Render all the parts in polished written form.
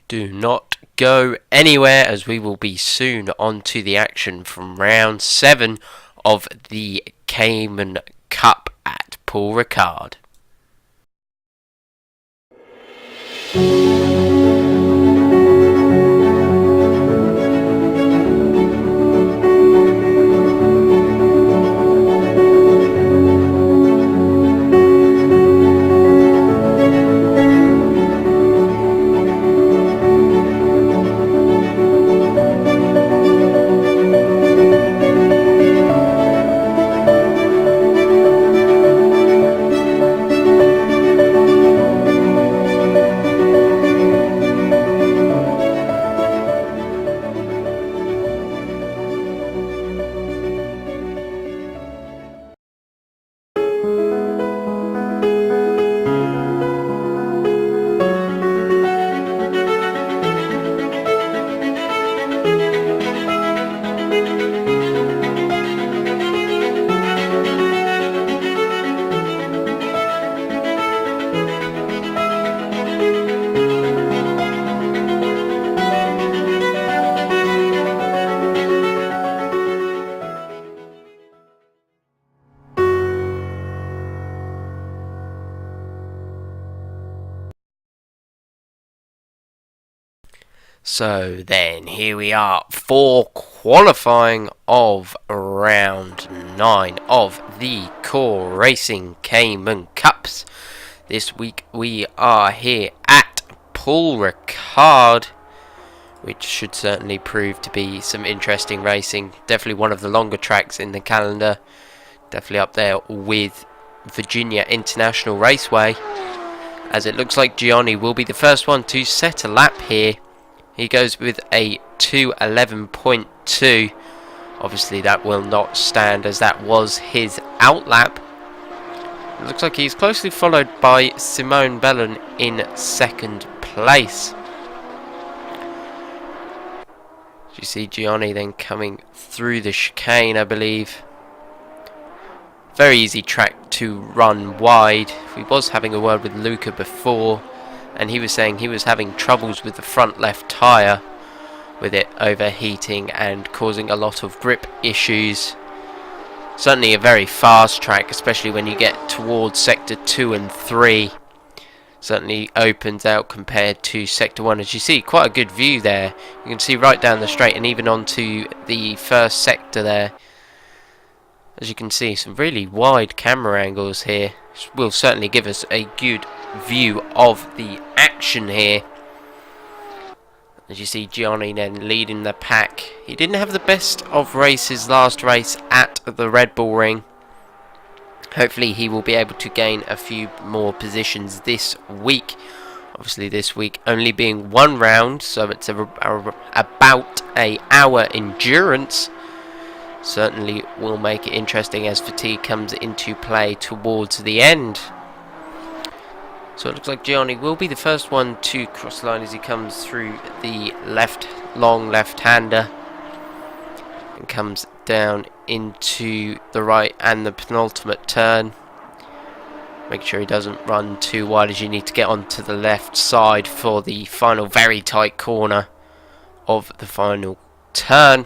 Do not go anywhere, as we will be soon on to the action from round 7 of the Cayman Cup at Ricard. So then, here we are for qualifying of round 9 of the Core Racing Cayman Cups. This week we are here at Ricard, which should certainly prove to be some interesting racing. Definitely one of the longer tracks in the calendar. Definitely up there with Virginia International Raceway, as it looks like Gianni will be the first one to set a lap here. He goes with a 2:11.2. Obviously that will not stand, as that was his outlap. It looks like he's closely followed by Simone Bellon in second place. You see Gianni then coming through the chicane, I believe. Very easy track to run wide. We was having a word with Luca before, and he was saying he was having troubles with the front left tyre, with it overheating and causing a lot of grip issues. Certainly a very fast track, especially when you get towards sector 2 and 3. Certainly opens out compared to sector 1. As you see, quite a good view there. You can see right down the straight and even onto the first sector there. As you can see, some really wide camera angles here. This will certainly give us a good view of the action here. As you see, Gianni then leading the pack. He didn't have the best of races last race at the Red Bull Ring. Hopefully he will be able to gain a few more positions this week. Obviously this week only being one round, so it's about an hour endurance. Certainly will make it interesting as fatigue comes into play towards the end. So it looks like Gianni will be the first one to cross the line as he comes through the long left-hander and comes down into the right and the penultimate turn. Make sure he doesn't run too wide, as you need to get onto the left side for the final very tight corner of the final turn.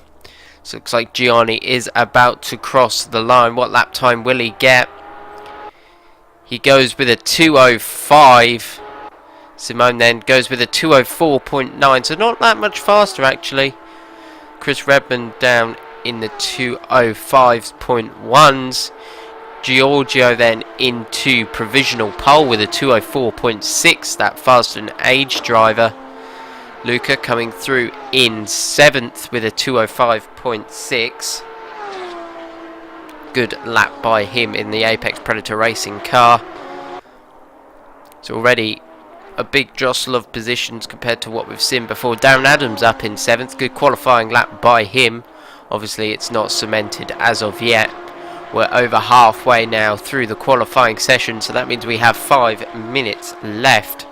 So it looks like Gianni is about to cross the line. What lap time will he get? He goes with a 2:05. Simone then goes with a 2:04.9, so not that much faster actually. Chris Redmond down in the 2:05.1s. Giorgio then into provisional pole with a 2:04.6, that faster than age driver. Luca coming through in 7th with a 2:05.6. Good lap by him in the Apex Predator racing car. It's already a big jostle of positions compared to what we've seen before. Darren Adams up in 7th. Good qualifying lap by him. Obviously it's not cemented as of yet. We're over halfway now through the qualifying session, so that means we have 5 minutes left.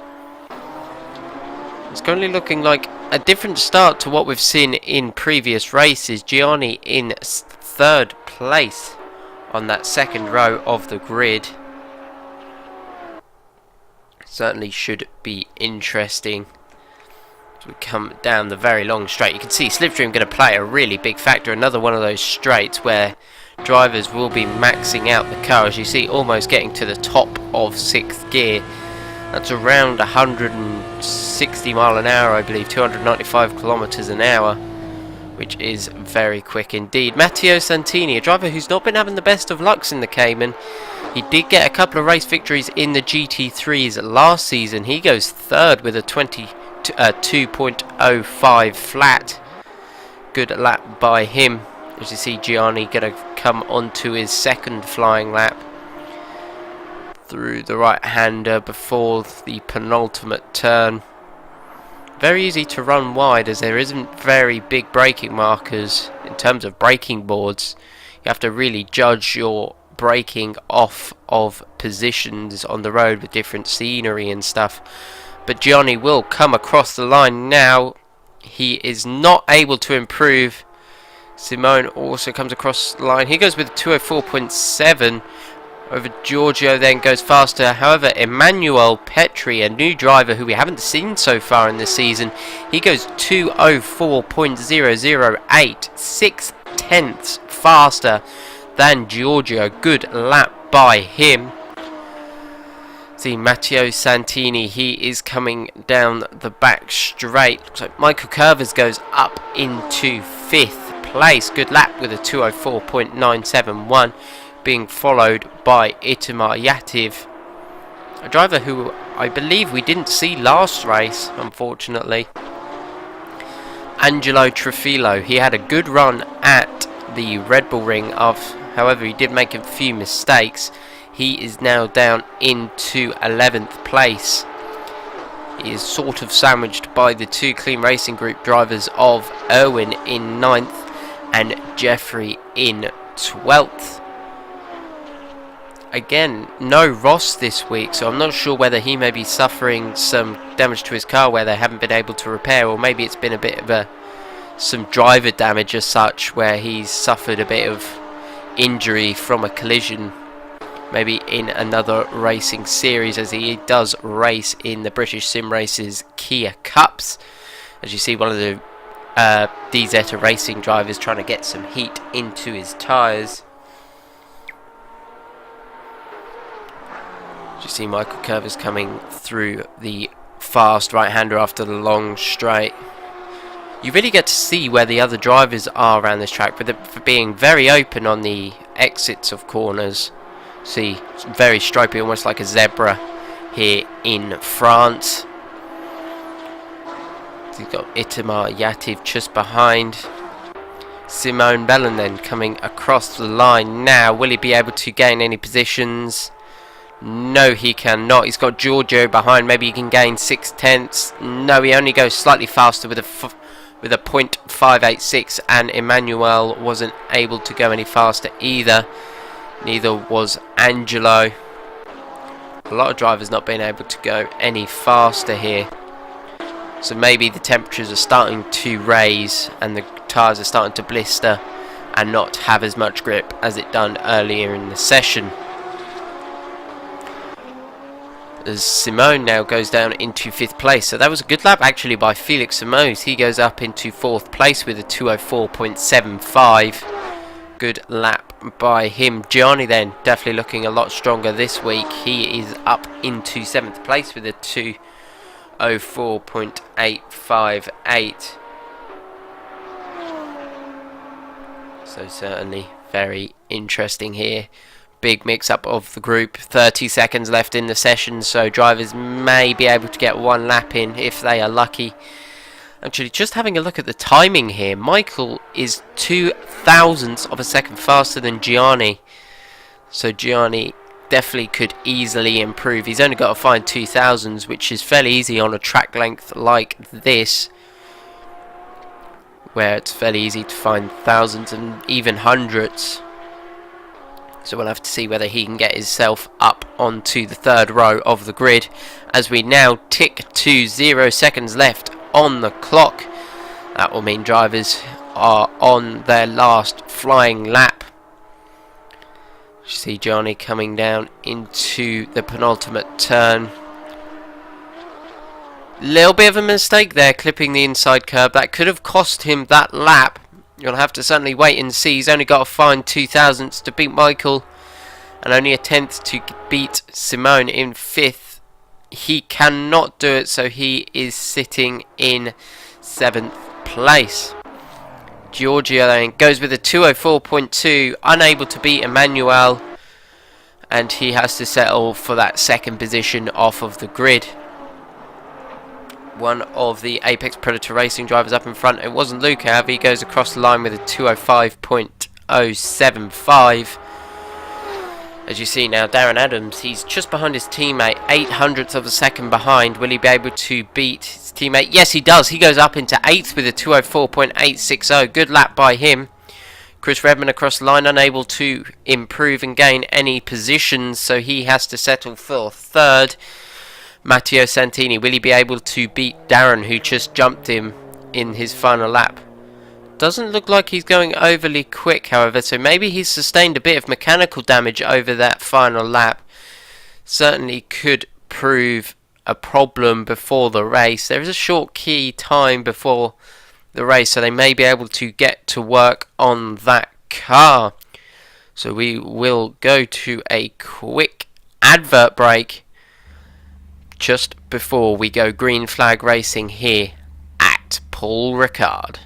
It's currently looking like a different start to what we've seen in previous races. Gianni in third place on that second row of the grid. Certainly should be interesting as we come down the very long straight. You can see Slipstream going to play a really big factor. Another one of those straights where drivers will be maxing out the car, as you see, almost getting to the top of 6th gear. That's around 160 mile an hour, I believe, 295 kilometers an hour, which is very quick indeed. Matteo Santini, a driver who's not been having the best of lucks in the Cayman. He did get a couple of race victories in the GT3s last season. He goes third with a 2.05 flat. Good lap by him. As you see, Gianni going to come onto his second flying lap through the right-hander before the penultimate turn. Very easy to run wide as there isn't very big braking markers in terms of braking boards. You have to really judge your braking off of positions on the road with different scenery and stuff. But Gianni will come across the line now. He is not able to improve. Simone also comes across the line. He goes with 204.7 over Giorgio, then goes faster. However, Emmanuel Petri, a new driver who we haven't seen so far in this season, he goes 204.008, 6 tenths faster than Giorgio. Good lap by him. See Matteo Santini, he is coming down the back straight. Looks like Michael Curvers goes up into 5th place. Good lap with a 204.971, being followed by Itamar Yativ, a driver who I believe we didn't see last race, unfortunately. Angelo Trufillo, he had a good run at the Red Bull Ring however he did make a few mistakes. He is now down into 11th place. He is sort of sandwiched by the two Clean Racing Group drivers of Erwin in 9th and Jeffrey in 12th. Again, no Ross this week, so I'm not sure whether he may be suffering some damage to his car where they haven't been able to repair, or maybe it's been a bit of some driver damage as such, where he's suffered a bit of injury from a collision, maybe in another racing series, as he does race in the British Sim Races Kia Cups. As you see, one of the DZ Racing drivers trying to get some heat into his tyres. You see Michael Curvers coming through the fast right-hander after the long straight. You really get to see where the other drivers are around this track, with it being very open on the exits of corners. See, it's very stripy, almost like a zebra here in France. You've got Itamar Yativ just behind. Simone Bellin then coming across the line now. Will he be able to gain any positions? No, he cannot. He's got Giorgio behind. Maybe he can gain 6 tenths. No, he only goes slightly faster with a .586, and Emmanuel wasn't able to go any faster either. Neither was Angelo. A lot of drivers not being able to go any faster here. So maybe the temperatures are starting to raise and the tyres are starting to blister and not have as much grip as it done earlier in the session. As Simone now goes down into 5th place. So that was a good lap actually by Felix Simons. He goes up into 4th place with a 204.75. Good lap by him. Gianni then definitely looking a lot stronger this week. He is up into 7th place with a 204.858. So certainly very interesting here. Big mix-up of the group. 30 seconds left in the session, so drivers may be able to get one lap in if they are lucky. Actually, just having a look at the timing here, Michael is 2 thousandths of a second faster than Gianni. So Gianni definitely could easily improve. He's only got to find 2 thousandths, which is fairly easy on a track length like this, where it's fairly easy to find thousandths and even hundredths. So we'll have to see whether he can get himself up onto the 3rd row of the grid, as we now tick to 0 seconds left on the clock. That will mean drivers are on their last flying lap. You see Johnny coming down into the penultimate turn. Little bit of a mistake there, clipping the inside curb. That could have cost him that lap. You'll have to certainly wait and see. He's only got a fine 2,000ths to beat Michael, and only a 10th to beat Simone in 5th. He cannot do it, so he is sitting in 7th place. Giorgio then goes with a 204.2, unable to beat Emmanuel, and he has to settle for that second position off of the grid. One of the Apex Predator Racing drivers up in front, it wasn't Luca, however, he goes across the line with a 205.075. As you see now, Darren Adams, he's just behind his teammate, 800ths of a second behind. Will he be able to beat his teammate? Yes, he does. He goes up into 8th with a 204.860. Good lap by him. Chris Redman across the line, unable to improve and gain any positions, so he has to settle for 3rd. Matteo Santini, will he be able to beat Darren, who just jumped him in his final lap? Doesn't look like he's going overly quick, however, so maybe he's sustained a bit of mechanical damage over that final lap. Certainly could prove a problem before the race. There is a short key time before the race, so they may be able to get to work on that car. So we will go to a quick advert break just before we go green flag racing here at Paul Ricard.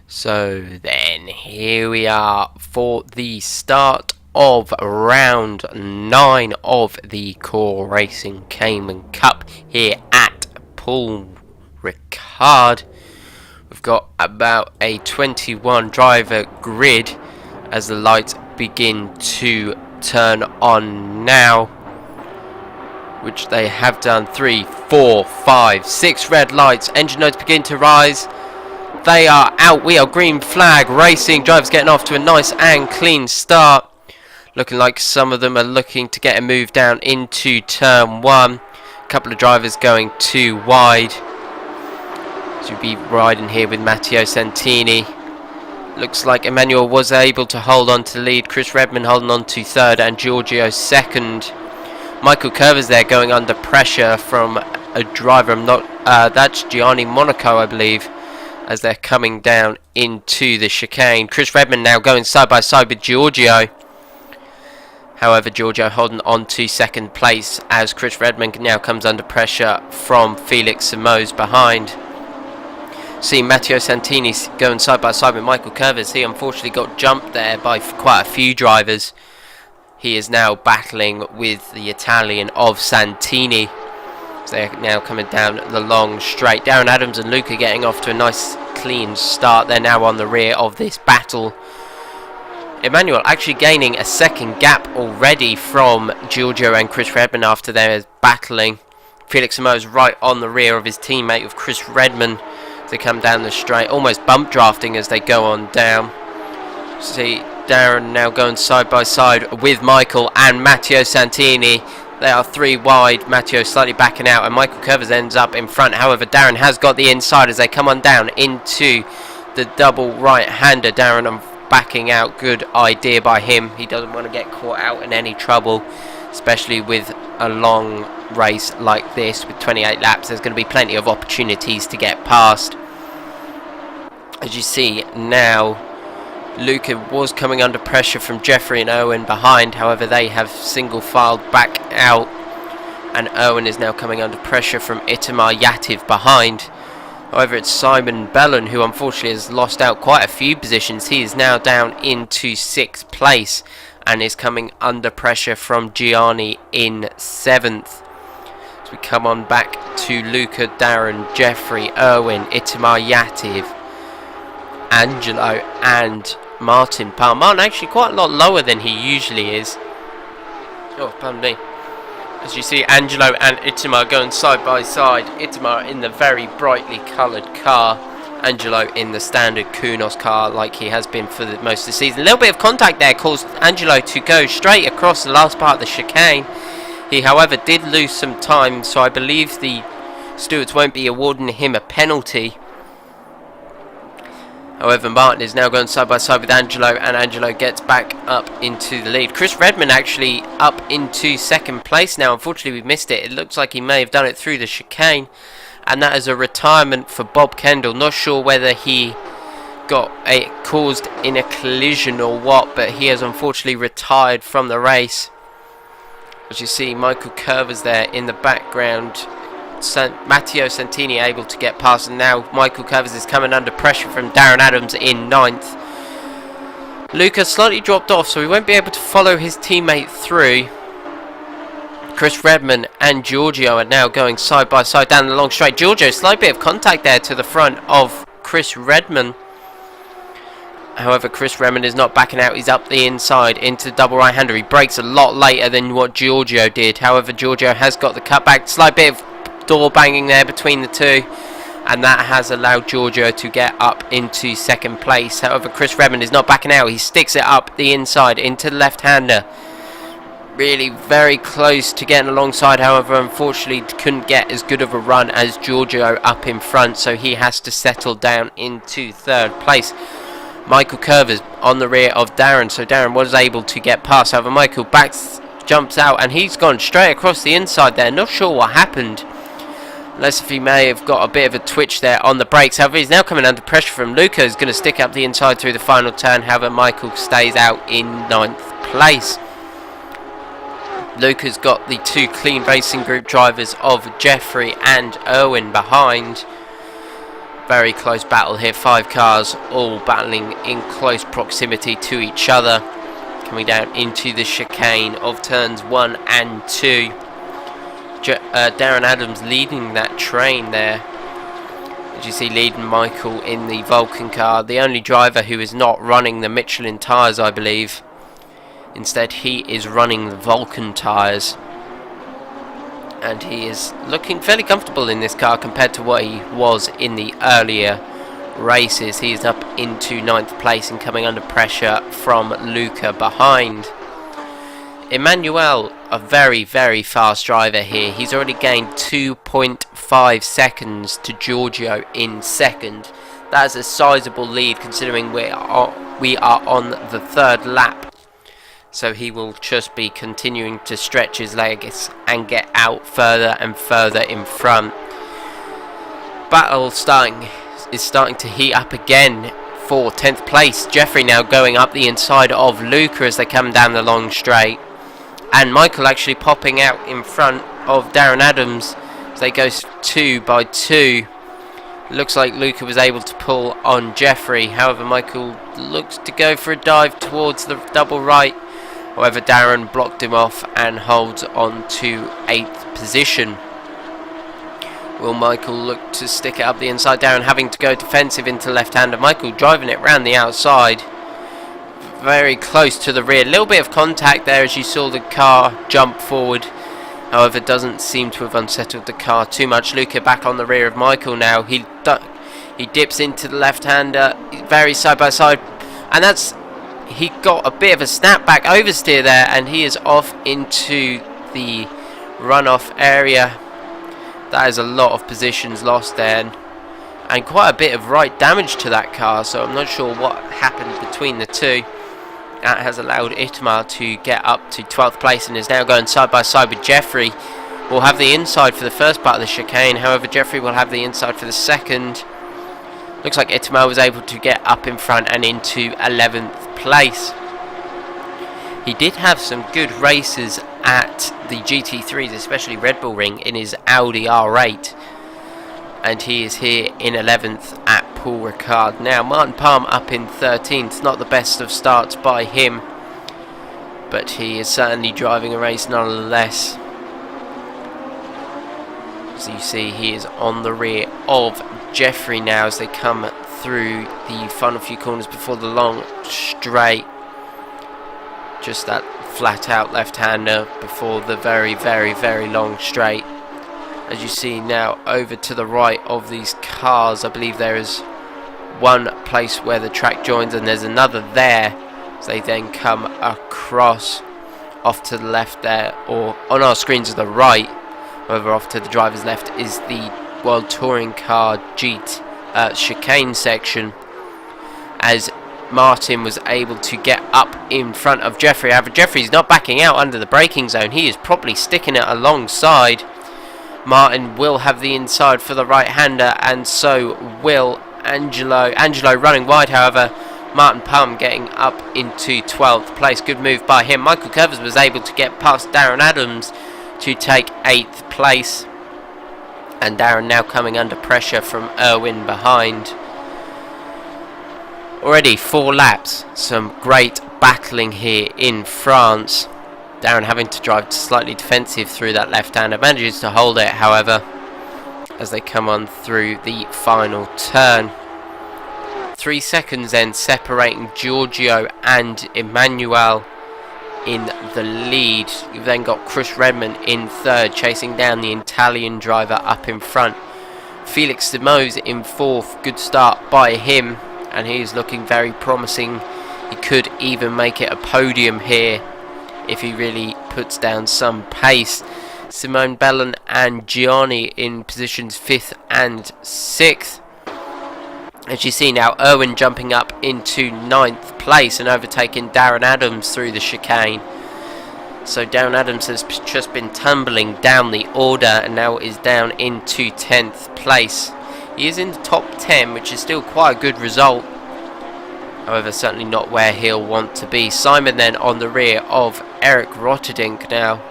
So then, here we are for the start of round 9 of the Core Racing Cayman Cup here at Paul Ricard. We've got about a 21 driver grid as the lights begin to turn on now, which they have done. 3, 4, 5, 6 red lights. Engine notes begin to rise. They are out. We are green flag racing. Drivers getting off to a nice and clean start. Looking like some of them are looking to get a move down into turn 1. A couple of drivers going too wide. So we'll be riding here with Matteo Santini. Looks like Emmanuel was able to hold on to the lead. Chris Redmond holding on to third and Giorgio second. Michael Curvers there going under pressure from a driver. That's Gianni Monaco, I believe, as they're coming down into the chicane. Chris Redmond now going side by side with Giorgio. However, Giorgio holding on to second place as Chris Redmond now comes under pressure from Felix Simoes behind. See Matteo Santini going side by side with Michael Curvers. He unfortunately got jumped there by quite a few drivers. He is now battling with the Italian of Santini. So they're now coming down the long straight. Darren Adams and Luca getting off to a nice clean start. They're now on the rear of this battle. Emmanuel actually gaining a second gap already from Giorgio and Chris Redmond after they're battling. Felix Simoes right on the rear of his teammate of Chris Redmond. They come down the straight, almost bump drafting as they go on down. See Darren now going side by side with Michael and Matteo Santini. They are three wide. Matteo slightly backing out and Michael Curvers ends up in front. However, Darren has got the inside as they come on down into the double right-hander. Darren backing out. Good idea by him. He doesn't want to get caught out in any trouble, especially with a long race like this with 28 laps. There's going to be plenty of opportunities to get past. As you see now, Luca was coming under pressure from Jeffrey and Owen behind. However, they have single filed back out and Owen is now coming under pressure from Itamar Yativ behind. However, it's Simon Bellon who unfortunately has lost out quite a few positions. He is now down into 6th place and is coming under pressure from Gianni in 7th. So we come on back to Luca, Darren, Jeffrey, Owen, Itamar Yativ, Angelo and Martin Palmer. Martin actually quite a lot lower than he usually is. Oh, pardon me. As you see, Angelo and Itamar going side by side. Itamar in the very brightly coloured car. Angelo in the standard Kunos car like he has been for most of the season. A little bit of contact there caused Angelo to go straight across the last part of the chicane. He, however, did lose some time, so I believe the stewards won't be awarding him a penalty. However, Martin is now going side by side with Angelo, and Angelo gets back up into the lead. Chris Redmond actually up into 2nd place now. Unfortunately, we missed it. It looks like he may have done it through the chicane, and that is a retirement for Bob Kendall. Not sure whether he got caused in a collision or what, but he has unfortunately retired from the race. As you see, Michael Curvers there in the background. Matteo Santini able to get past, and now Michael Curvers is coming under pressure from Darren Adams in 9th. Lucas slightly dropped off, so he won't be able to follow his teammate through. Chris Redmond and Giorgio are now going side by side down the long straight. Giorgio, slight bit of contact there to the front of Chris Redmond. However, Chris Redmond is not backing out. He's up the inside into the double right-hander. He brakes a lot later than what Giorgio did. However, Giorgio has got the cutback. Slight bit of door banging there between the two, and that has allowed Giorgio to get up into 2nd place. However, Chris Redmond is not backing out. He sticks it up the inside into the left-hander. Really very close to getting alongside. However, unfortunately couldn't get as good of a run as Giorgio up in front, so he has to settle down into 3rd place. Michael Curvers on the rear of Darren, so Darren was able to get past. However, Michael jumps out and he's gone straight across the inside there. Not sure what happened, unless if he may have got a bit of a twitch there on the brakes. However, he's now coming under pressure from Luca, who's going to stick up the inside through the final turn. However, Michael stays out in 9th place. Luca's got the 2 clean racing group drivers of Jeffrey and Owen behind. Very close battle here. 5 cars all battling in close proximity to each other. Coming down into the chicane of turns 1 and 2. Darren Adams leading that train there. As you see, leading Michael in the Vulcan car. The only driver who is not running the Michelin tyres, I believe. Instead, he is running the Vulcan tyres. And he is looking fairly comfortable in this car compared to what he was in the earlier races. He is up into 9th place and coming under pressure from Luca behind. Emmanuel, a very, very fast driver here. He's already gained 2.5 seconds to Giorgio in 2nd. That's a sizable lead considering we are on the 3rd lap. So he will just be continuing to stretch his legs and get out further and further in front. Battle is starting to heat up again for 10th place. Jeffrey now going up the inside of Luca as they come down the long straight. And Michael actually popping out in front of Darren Adams as they go 2 by 2. Looks like Luca was able to pull on Jeffrey. However, Michael looks to go for a dive towards the double right. However, Darren blocked him off and holds on to 8th position. Will Michael look to stick it up the inside? Darren having to go defensive into left-hander. Michael driving it round the outside. Very close to the rear. A little bit of contact there as you saw the car jump forward. However, doesn't seem to have unsettled the car too much. Luca back on the rear of Michael now. He dips into the left-hander, very side by side, and he got a bit of a snapback oversteer there, and he is off into the runoff area. That is a lot of positions lost there, and quite a bit of right damage to that car. So I'm not sure what happened between the two. That has allowed Itamar to get up to 12th place and is now going side by side with Jeffrey. Will have the inside for the first part of the chicane. However, Jeffrey will have the inside for the second. Looks like Itamar was able to get up in front and into 11th place. He did have some good races at the GT3s, especially Red Bull Ring, in his Audi R8. And he is here in 11th at Paul Ricard. Now, Martin Palm up in 13th. Not the best of starts by him, but he is certainly driving a race nonetheless. As you see, he is on the rear of Jeffrey now as they come through the final few corners before the long straight. Just that flat out left-hander before the very, very, very long straight. As you see now, over to the right of these cars, I believe there is one place where the track joins and there's another there. So they then come across off to the left there, or on our screens to the right. However, off to the driver's left is the World Touring Car chicane section, as Martin was able to get up in front of Jeffrey. However, Jeffrey's not backing out under the braking zone. He is probably sticking it alongside. Martin will have the inside for the right-hander, and so will Angelo. Angelo running wide, however. Martin Palm getting up into 12th place. Good move by him. Michael Covers was able to get past Darren Adams to take 8th place. And Darren now coming under pressure from Irwin behind. Already 4 laps. Some great battling here in France. Darren having to drive slightly defensive through that left-hander. Manages to hold it, however, as they come on through the final turn. 3 seconds then separating Giorgio and Emmanuel in the lead. You've then got Chris Redmond in 3rd, chasing down the Italian driver up in front. Felix Demoz in 4th. Good start by him, and he is looking very promising. He could even make it a podium here if he really puts down some pace. Simone Bellon and Gianni in positions 5th and 6th. As you see now, Irwin jumping up into 9th place and overtaking Darren Adams through the chicane. So Darren Adams has just been tumbling down the order and now is down into 10th place. He is in the top 10, which is still quite a good result. However, certainly not where he'll want to be. Simon then on the rear of Eric Rotterdink now,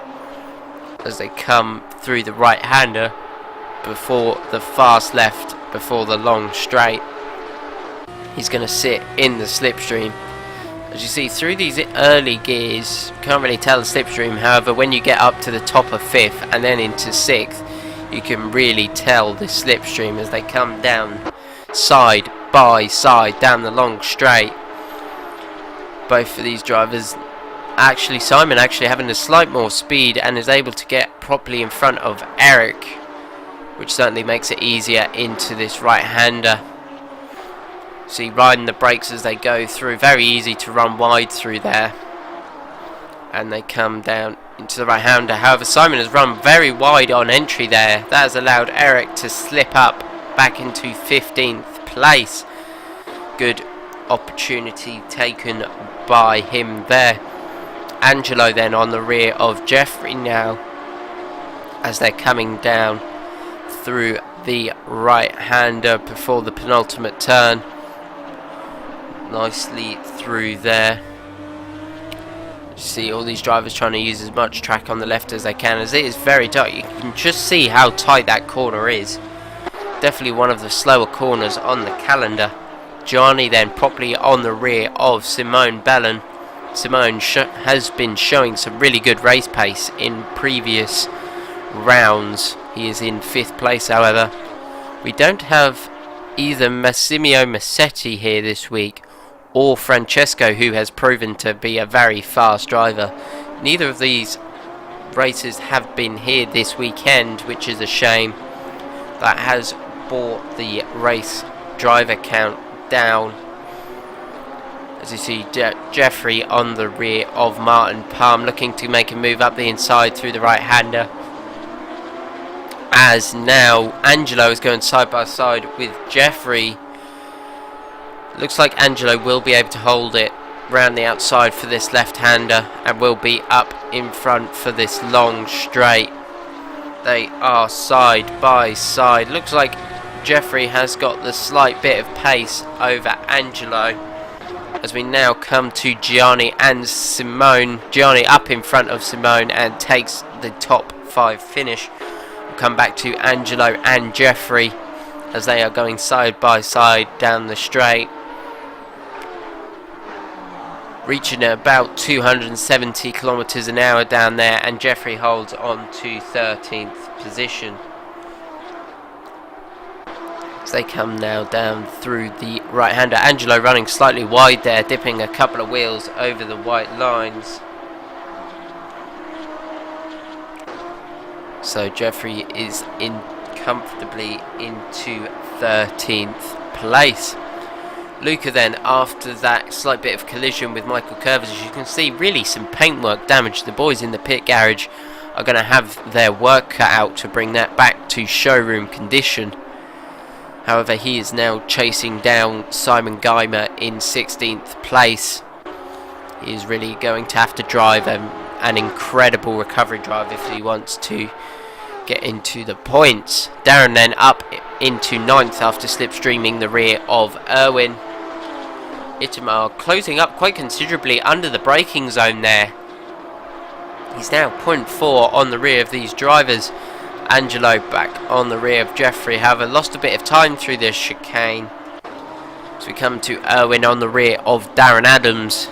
as they come through the right-hander before the fast left, before the long straight. He's going to sit in the slipstream. As you see, through these early gears, can't really tell the slipstream. However, when you get up to the top of 5th and then into 6th, you can really tell the slipstream as they come down side by side down the long straight. Both of these drivers, actually Simon actually having a slight more speed and is able to get properly in front of Eric, which certainly makes it easier into this right-hander. See, riding the brakes as they go through. Very easy to run wide through there. And they come down into the right-hander. However, Simon has run very wide on entry there. That has allowed Eric to slip up back into 15th place. good opportunity taken by him there. Angelo then on the rear of Jeffrey now as they're coming down through the right-hander before the penultimate turn. Nicely through there. See all these drivers trying to use as much track on the left as they can, as it is very tight. You can just see how tight that corner is. Definitely one of the slower corners on the calendar. Gianni then properly on the rear of Simone Bellon. Simone has been showing some really good race pace in previous rounds. He is in 5th place, however. We don't have either Massimio Massetti here this week or Francesco, who has proven to be a very fast driver. Neither of these racers have been here this weekend, which is a shame. That has brought the race driver count down. As you see, Jeffrey on the rear of Martin Palm, looking to make a move up the inside through the right-hander. As now Angelo is going side by side with Jeffrey. Looks like Angelo will be able to hold it round the outside for this left-hander and will be up in front for this long straight. They are side by side. Looks like Jeffrey has got the slight bit of pace over Angelo. As we now come to Gianni and Simone. Gianni up in front of Simone and takes the top 5 finish. We'll come back to Angelo and Jeffrey as they are going side by side down the straight. Reaching at about 270 kilometers an hour down there, and Jeffrey holds on to 13th position. As they come now down through the right-hander. Angelo running slightly wide there, dipping a couple of wheels over the white lines. So Jeffrey is in comfortably into 13th place. Luca then, after that slight bit of collision with Michael Curvers, as you can see, really some paintwork damage. The boys in the pit garage are going to have their work cut out to bring that back to showroom condition. However, he is now chasing down Simon Geimer in 16th place. He is really going to have to drive an incredible recovery drive if he wants to get into the points. Darren then up into 9th after slipstreaming the rear of Irwin. Itamar closing up quite considerably under the braking zone there. He's now 0.4 on the rear of these drivers. Angelo back on the rear of Jeffrey, however lost a bit of time through this chicane. So we come to Irwin on the rear of Darren Adams.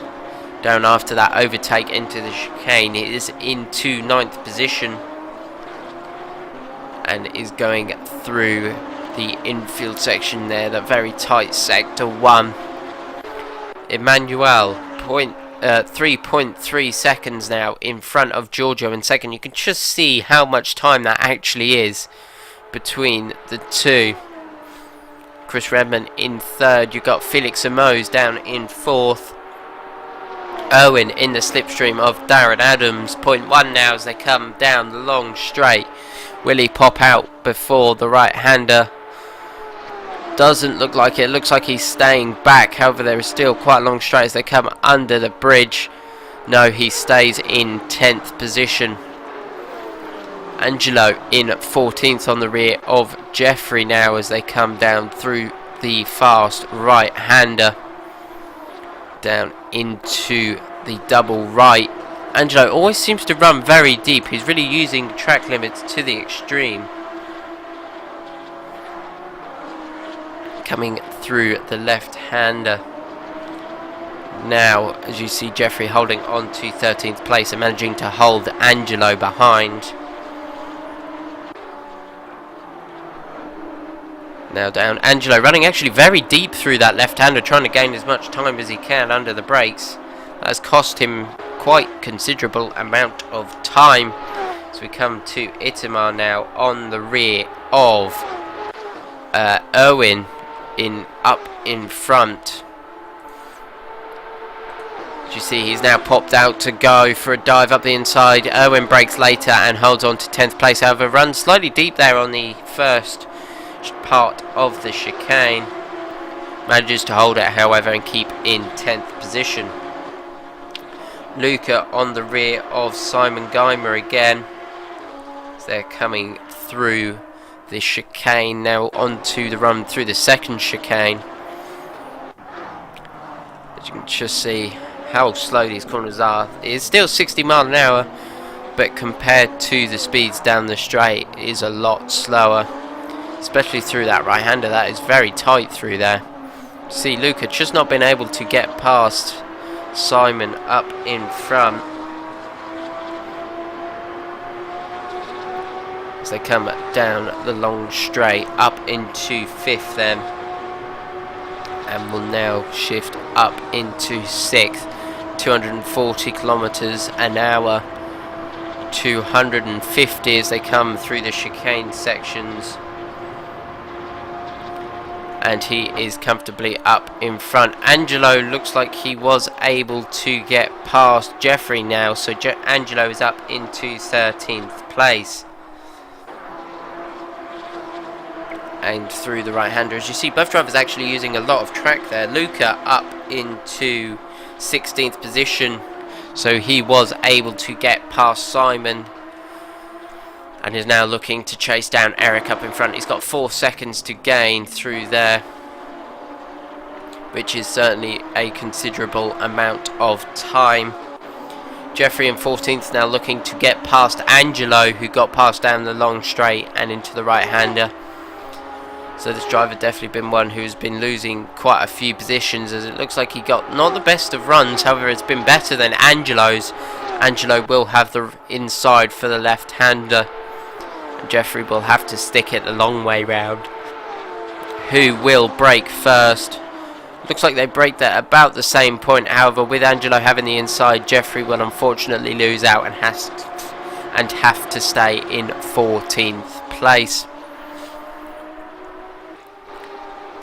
Down after that overtake into the chicane, he is into 9th position and is going through the infield section there, the very tight sector 1. Emmanuel 3.3 seconds now in front of Giorgio in second. You can just see how much time that actually is between the two. Chris Redman in 3rd. You've got Felix Amos down in 4th. Irwin in the slipstream of Darren Adams. 0.1 now as they come down the long straight. Will he pop out before the right-hander? Doesn't look like it. Looks like he's staying back. However, there is still quite a long straight as they come under the bridge. No, he stays in 10th position. Angelo in 14th on the rear of Jeffrey now as they come down through the fast right-hander. Down into the double right. Angelo always seems to run very deep. He's really using track limits to the extreme. Coming through the left-hander. Now, as you see, Jeffrey holding on to 13th place and managing to hold Angelo behind. Now down, Angelo running actually very deep through that left-hander, trying to gain as much time as he can under the brakes. That has cost him quite considerable amount of time. So we come to Itamar now on the rear of Irwin up in front. As you see, he's now popped out to go for a dive up the inside. Irwin brakes later and holds on to 10th place. However, runs slightly deep there on the first part of the chicane. Manages to hold it, however, and keep in 10th position. Luca on the rear of Simon Geimer again. As they're coming through the chicane now onto the run through the second chicane. As you can just see how slow these corners are. It's still 60 miles an hour, but compared to the speeds down the straight, it is a lot slower. Especially through that right-hander, that is very tight through there. See, Luca just not been able to get past Simon up in front. As they come down the long straight, up into 5th then. And will now shift up into 6th. 240 kilometers an hour. 250 as they come through the chicane sections. And he is comfortably up in front. Angelo looks like he was able to get past Jeffrey now, so Angelo is up into 13th place. And through the right-hander, as you see, both drivers actually using a lot of track there. Luca up into 16th position, so he was able to get past Simon. And is now looking to chase down Eric up in front. He's got 4 seconds to gain through there, which is certainly a considerable amount of time. Jeffrey in 14th now looking to get past Angelo, who got past down the long straight and into the right-hander. So this driver definitely been one who's been losing quite a few positions, as it looks like he got not the best of runs. However, it's been better than Angelo's. Angelo will have the inside for the left-hander. Jeffrey will have to stick it the long way round. Who will break first? Looks like they break at about the same point. However, with Angelo having the inside, Jeffrey will unfortunately lose out and have to stay in 14th place.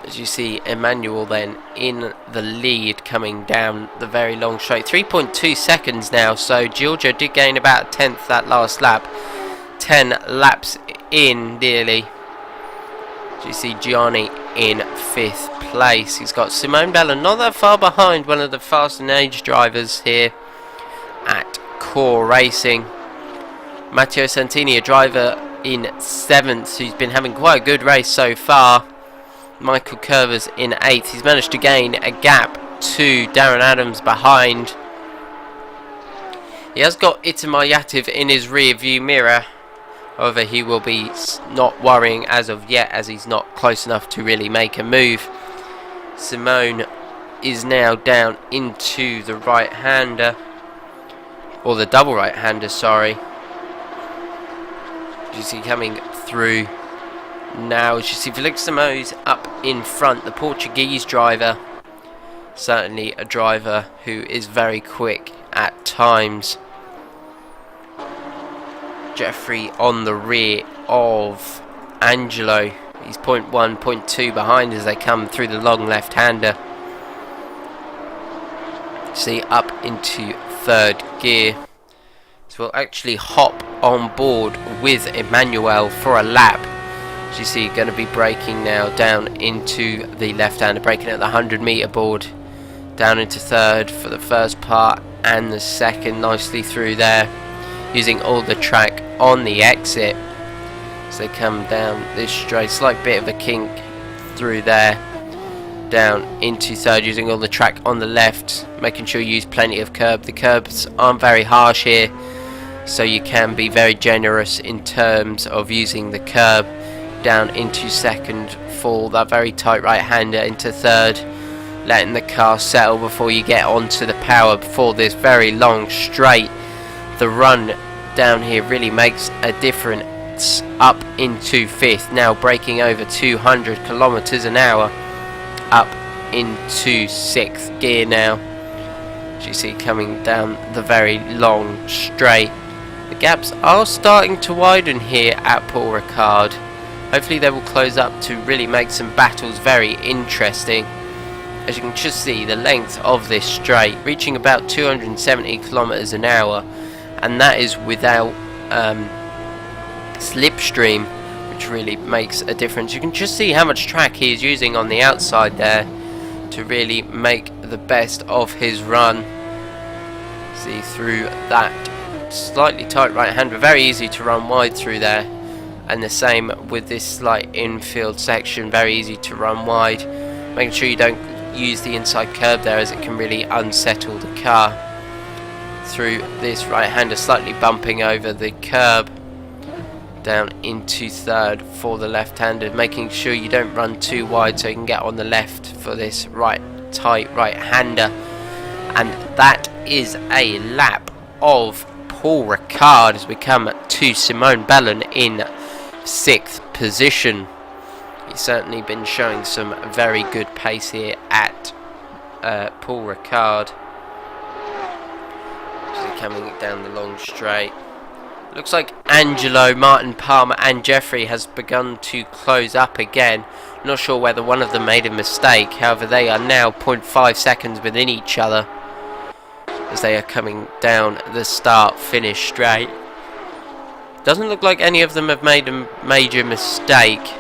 As you see, Emmanuel then in the lead coming down the very long straight. 3.2 seconds now, so Giorgio did gain about a 10th that last lap. 10 laps in nearly. You see Gianni in 5th place. He's got Simone Bella not that far behind, one of the fast and age drivers here at Core Racing. Matteo Santini, a driver in 7th, who's been having quite a good race so far. Michael Curvers in 8th. He's managed to gain a gap to Darren Adams behind. He has got Itamar Yativ in his rear view mirror. However, he will be not worrying as of yet, as he's not close enough to really make a move. Simone is now down into the right-hander, or the double right-hander, sorry. You see coming through now, as you see Felix Simone's up in front, the Portuguese driver. Certainly a driver who is very quick at times. Jeffrey on the rear of Angelo. He's 0.1, 0.2 behind as they come through the long left-hander. See, up into 3rd gear. So we'll actually hop on board with Emmanuel for a lap. As you see, going to be braking now down into the left-hander, braking at the 100-meter board. Down into 3rd for the first part and the second, nicely through there. Using all the track on the exit as they come down this straight, slight bit of a kink through there, down into 3rd, using all the track on the left, making sure you use plenty of curb. The curbs aren't very harsh here, so you can be very generous in terms of using the curb. Down into 2nd for that very tight right-hander, into 3rd, letting the car settle before you get onto the power before this very long straight. The run down here really makes a difference. Up into 5th, now braking over 200 kilometers an hour. Up into 6th gear now. As you see, coming down the very long straight. The gaps are starting to widen here at Paul Ricard. Hopefully they will close up to really make some battles very interesting. As you can just see, the length of this straight reaching about 270 kilometers an hour. And that is without slipstream, which really makes a difference. You can just see how much track he is using on the outside there. to really make the best of his run. See through that slightly tight right hand, but very easy to run wide through there. And the same with this slight infield section, very easy to run wide. Making sure you don't use the inside curb there, as it can really unsettle the car. Through this right hander, slightly bumping over the curb. Down into third for the left-hander, making sure you don't run too wide so you can get on the left for this tight right-hander. And that is a lap of Paul Ricard as we come to Simone Bellon in 6th position. He's certainly been showing some very good pace here at Paul Ricard. Coming down the long straight. Looks like Angelo, Martin Palmer and Jeffrey has begun to close up again. Not sure whether one of them made a mistake. However, they are now 0.5 seconds within each other as they are coming down the start-finish straight. Doesn't look like any of them have made a major mistake.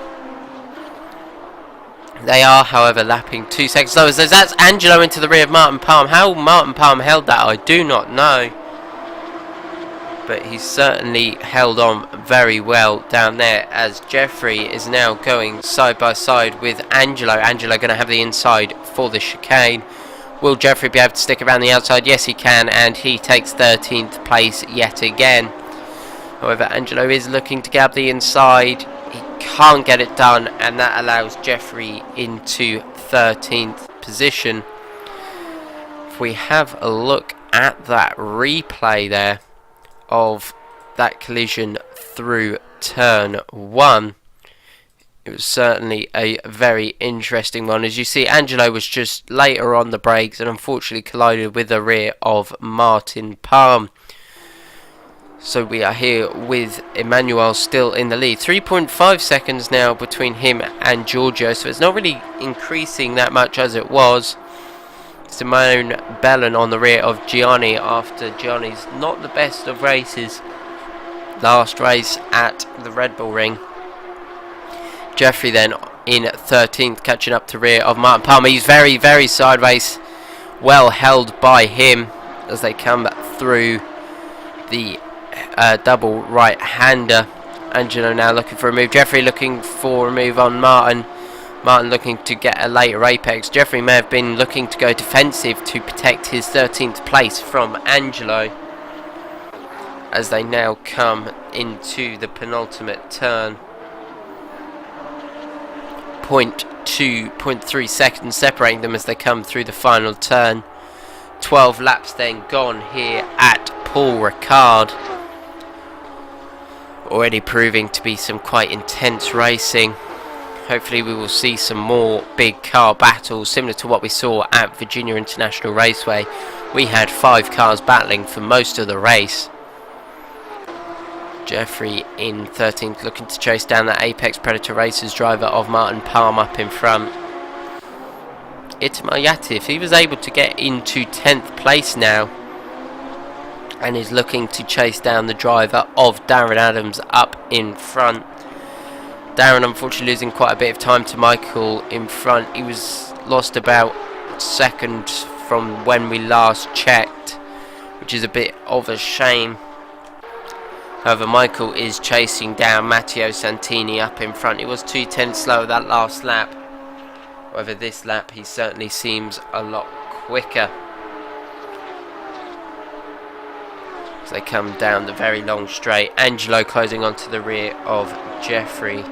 They are, however, lapping 2 seconds slower. So that's Angelo into the rear of Martin Palm. How Martin Palm held that, I do not know. But he's certainly held on very well down there, as Jeffrey is now going side by side with Angelo. Angelo going to have the inside for the chicane. Will Jeffrey be able to stick around the outside? Yes, he can, and he takes 13th place yet again. However, Angelo is looking to grab the inside. He can't get it done, and that allows Jeffrey into 13th position. If we have a look at that replay there of that collision through turn 1, it was certainly a very interesting one. As you see, Angelo was just later on the brakes and unfortunately collided with the rear of Martin Palm. So we are here with Emmanuel still in the lead. 3.5 seconds now between him and Giorgio, so it's not really increasing that much as it was. Simone Bellon on the rear of Gianni after Gianni's not the best of races last race at the Red Bull Ring. Jeffrey then in 13th, catching up to rear of Martin Palmer. He's very, very sideways, well held by him as they come through the double right-hander. Angelo now looking for a move. Jeffrey looking for a move on Martin. Martin looking to get a later apex. Jeffrey may have been looking to go defensive to protect his 13th place from Angelo, as they now come into the penultimate turn. 0.3 seconds separating them as they come through the final turn. 12 laps then gone here at Paul Ricard. Already proving to be some quite intense racing. Hopefully we will see some more big car battles similar to what we saw at Virginia International Raceway. We had 5 cars battling for most of the race. Jeffrey in 13th, looking to chase down that Apex Predator Racers driver of Martin Palm up in front. Itamar Yatif, he was able to get into 10th place now and is looking to chase down the driver of Darren Adams up in front. Darren unfortunately losing quite a bit of time to Michael in front. He was lost about second from when we last checked, which is a bit of a shame. However, Michael is chasing down Matteo Santini up in front. He was 2 tenths slower that last lap. However, this lap he certainly seems a lot quicker. As they come down the very long straight. Angelo closing onto the rear of Jeffrey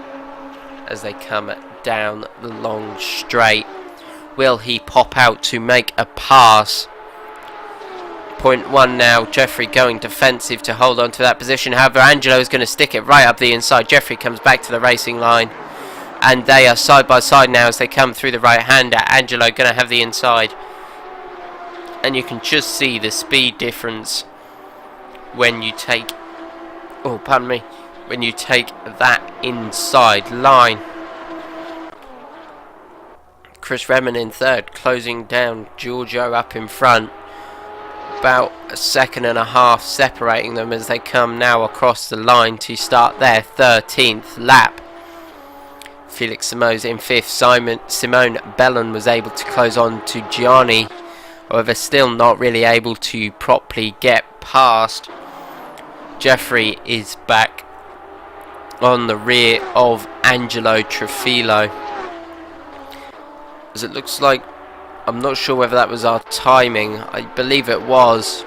as they come down the long straight. Will he pop out to make a pass? 0.1 now. Jeffrey going defensive to hold on to that position. However, Angelo is going to stick it right up the inside. Jeffrey comes back to the racing line, and they are side by side now as they come through the right hander. Angelo going to have the inside, and you can just see the speed difference when you take, oh pardon me, when you take that inside line. Chris Redman in third, closing down Giorgio up in front. About a second and a half separating them as they come now across the line to start their 13th lap. Felix Simoes in 5th. Simone Bellon was able to close on to Gianni. However, still not really able to properly get past. Jeffrey is back on the rear of Angelo Trufillo. As it looks like, I'm not sure whether that was our timing. I believe it was.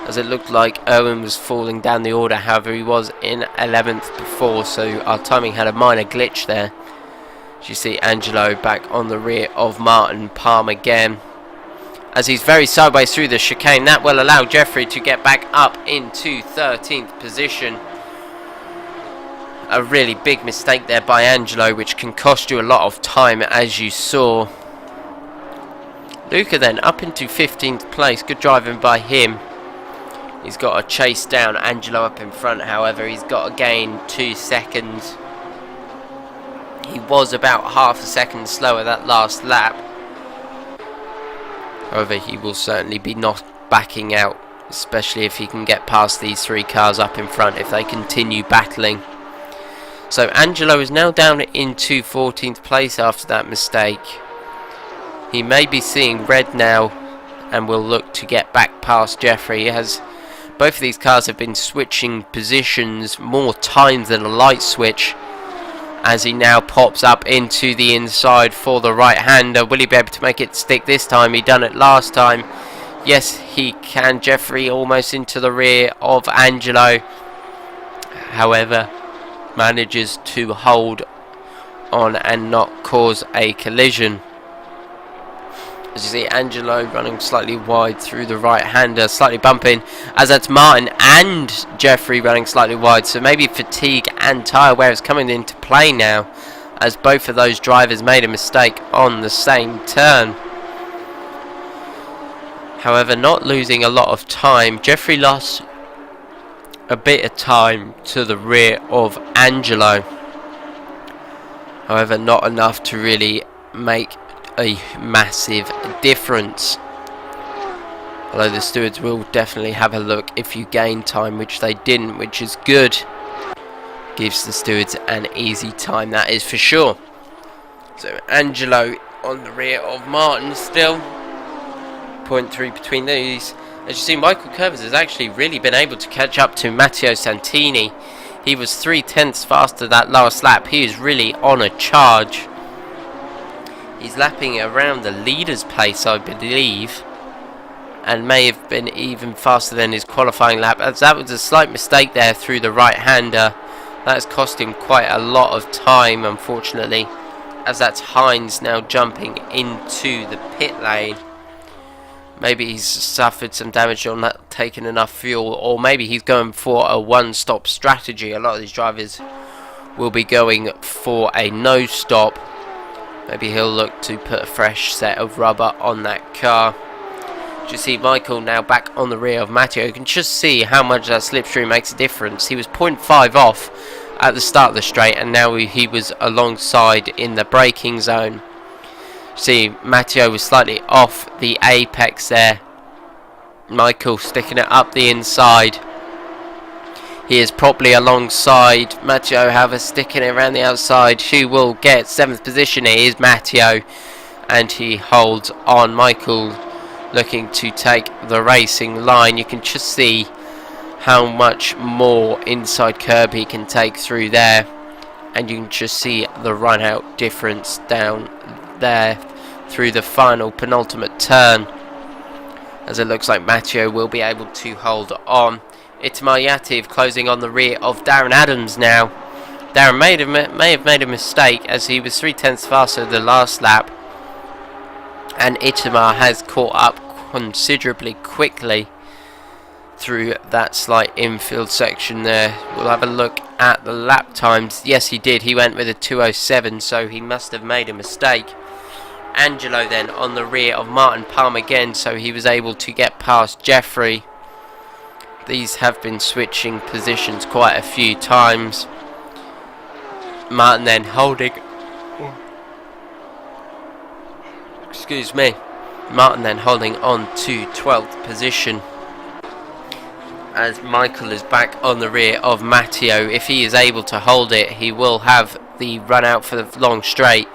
As it looked like Owen was falling down the order. However, he was in 11th before, so our timing had a minor glitch there. As you see, Angelo back on the rear of Martin Palm again. As he's very sideways through the chicane, that will allow Jeffrey to get back up into 13th position. A really big mistake there by Angelo, which can cost you a lot of time, as you saw. Luca then up into 15th place. Good driving by him. He's got to chase down Angelo up in front. However, he's got to gain 2 seconds. He was about half a second slower that last lap. However, he will certainly be not backing out, especially if he can get past these 3 cars up in front if they continue battling. So Angelo is now down into 14th place after that mistake. He may be seeing red now and will look to get back past Jeffrey, as both of these cars have been switching positions more times than a light switch. As he now pops up into the inside for the right-hander. Will he be able to make it stick this time? He done it last time. Yes, he can. Jeffrey almost into the rear of Angelo. However, manages to hold on and not cause a collision. As you see, Angelo running slightly wide through the right-hander, slightly bumping, as that's Martin and Jeffrey running slightly wide. So maybe fatigue and tyre wear is coming into play now, as both of those drivers made a mistake on the same turn. However, not losing a lot of time. Jeffrey lost a bit of time to the rear of Angelo. However, not enough to really make a massive difference. Although the stewards will definitely have a look if you gain time, which they didn't, which is good. Gives the stewards an easy time, that is for sure. So Angelo on the rear of Martin still. 0.3 between these. As you see, Michael Curvis has actually really been able to catch up to Matteo Santini. He was 3/10 faster that last lap. He is really on a charge. He's lapping around the leader's pace, I believe, and may have been even faster than his qualifying lap, as that was a slight mistake there through the right-hander. That has cost him quite a lot of time, unfortunately, as that's Hines now jumping into the pit lane. Maybe he's suffered some damage on not taking enough fuel, or maybe he's going for a one-stop strategy. A lot of these drivers will be going for a no-stop. Maybe he'll look to put a fresh set of rubber on that car. You see Michael now back on the rear of Matteo. You can just see how much that slipstream makes a difference. He was 0.5 off at the start of the straight, and now he was alongside in the braking zone. See, Matteo was slightly off the apex there. Michael sticking it up the inside. He is properly alongside Matteo, however, sticking it around the outside. Who will get 7th position? It is Matteo, and he holds on. Michael looking to take the racing line. You can just see how much more inside curb he can take through there, and you can just see the run out difference down there through the final penultimate turn, as it looks like Matteo will be able to hold on. Itamar Yativ closing on the rear of Darren Adams now. Darren may have made a mistake, as he was 3/10 faster the last lap, and Itamar has caught up considerably quickly through that slight infield section there. We'll have a look at the lap times. Yes, he did. He went with a 2:07, so he must have made a mistake. Angelo then on the rear of Martin Palm again, so he was able to get past Jeffrey. These have been switching positions quite a few times. Martin then holding... Excuse me. Martin then holding on to 12th position, as Michael is back on the rear of Matteo. If he is able to hold it, he will have the run out for the long straight,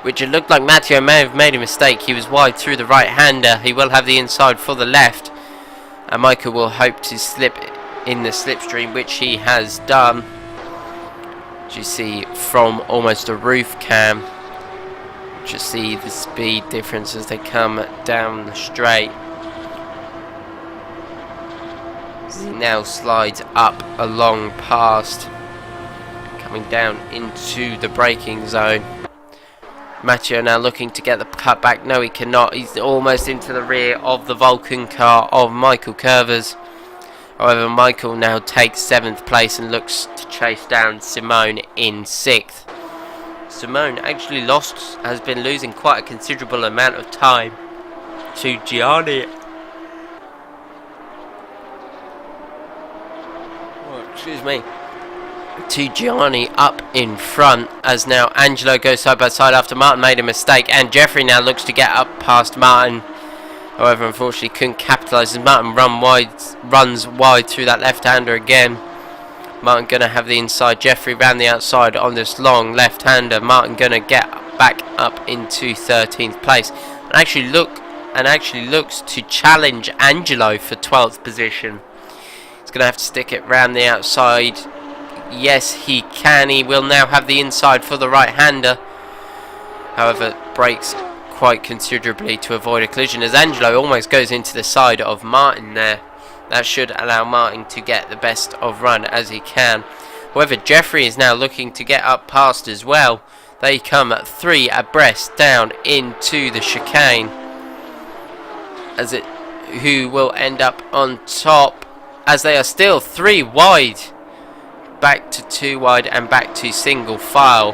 which it looked like Matteo may have made a mistake. He was wide through the right-hander. He will have the inside for the left, and Michael will hope to slip in the slipstream, which he has done. As you see from almost a roof cam, just see the speed difference as they come down the straight. As he now slides up along past, coming down into the braking zone. Matteo now looking to get the cut back. No, he cannot. He's almost into the rear of the Vulcan car of Michael Curvers. However, Michael now takes 7th place and looks to chase down Simone in 6th. Simone actually has been losing quite a considerable amount of time to Gianni. Excuse me. To Gianni up in front, as now Angelo goes side by side after Martin made a mistake, and Jeffrey now looks to get up past Martin. However, unfortunately couldn't capitalise as Martin runs wide through that left-hander again. Martin gonna have the inside, Jeffrey round the outside on this long left-hander. Martin gonna get back up into 13th place and actually looks to challenge Angelo for 12th position. He's gonna have to stick it round the outside. Yes, he can. He will now have the inside for the right-hander. However, brakes quite considerably to avoid a collision as Angelo almost goes into the side of Martin there. That should allow Martin to get the best of run as he can. However, Jeffrey is now looking to get up past as well. They come 3 abreast down into the chicane, who will end up on top, as they are still 3 wide. Back to 2 wide and back to single file.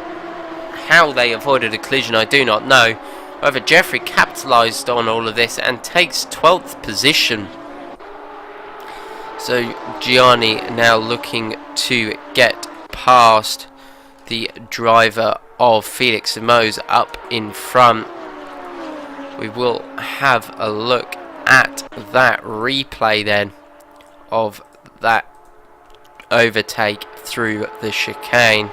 How they avoided a collision, I do not know. However, Jeffrey capitalised on all of this and takes 12th position. So Gianni now looking to get past the driver of Felix Simoes up in front. We will have a look at that replay then of that overtake through the chicane.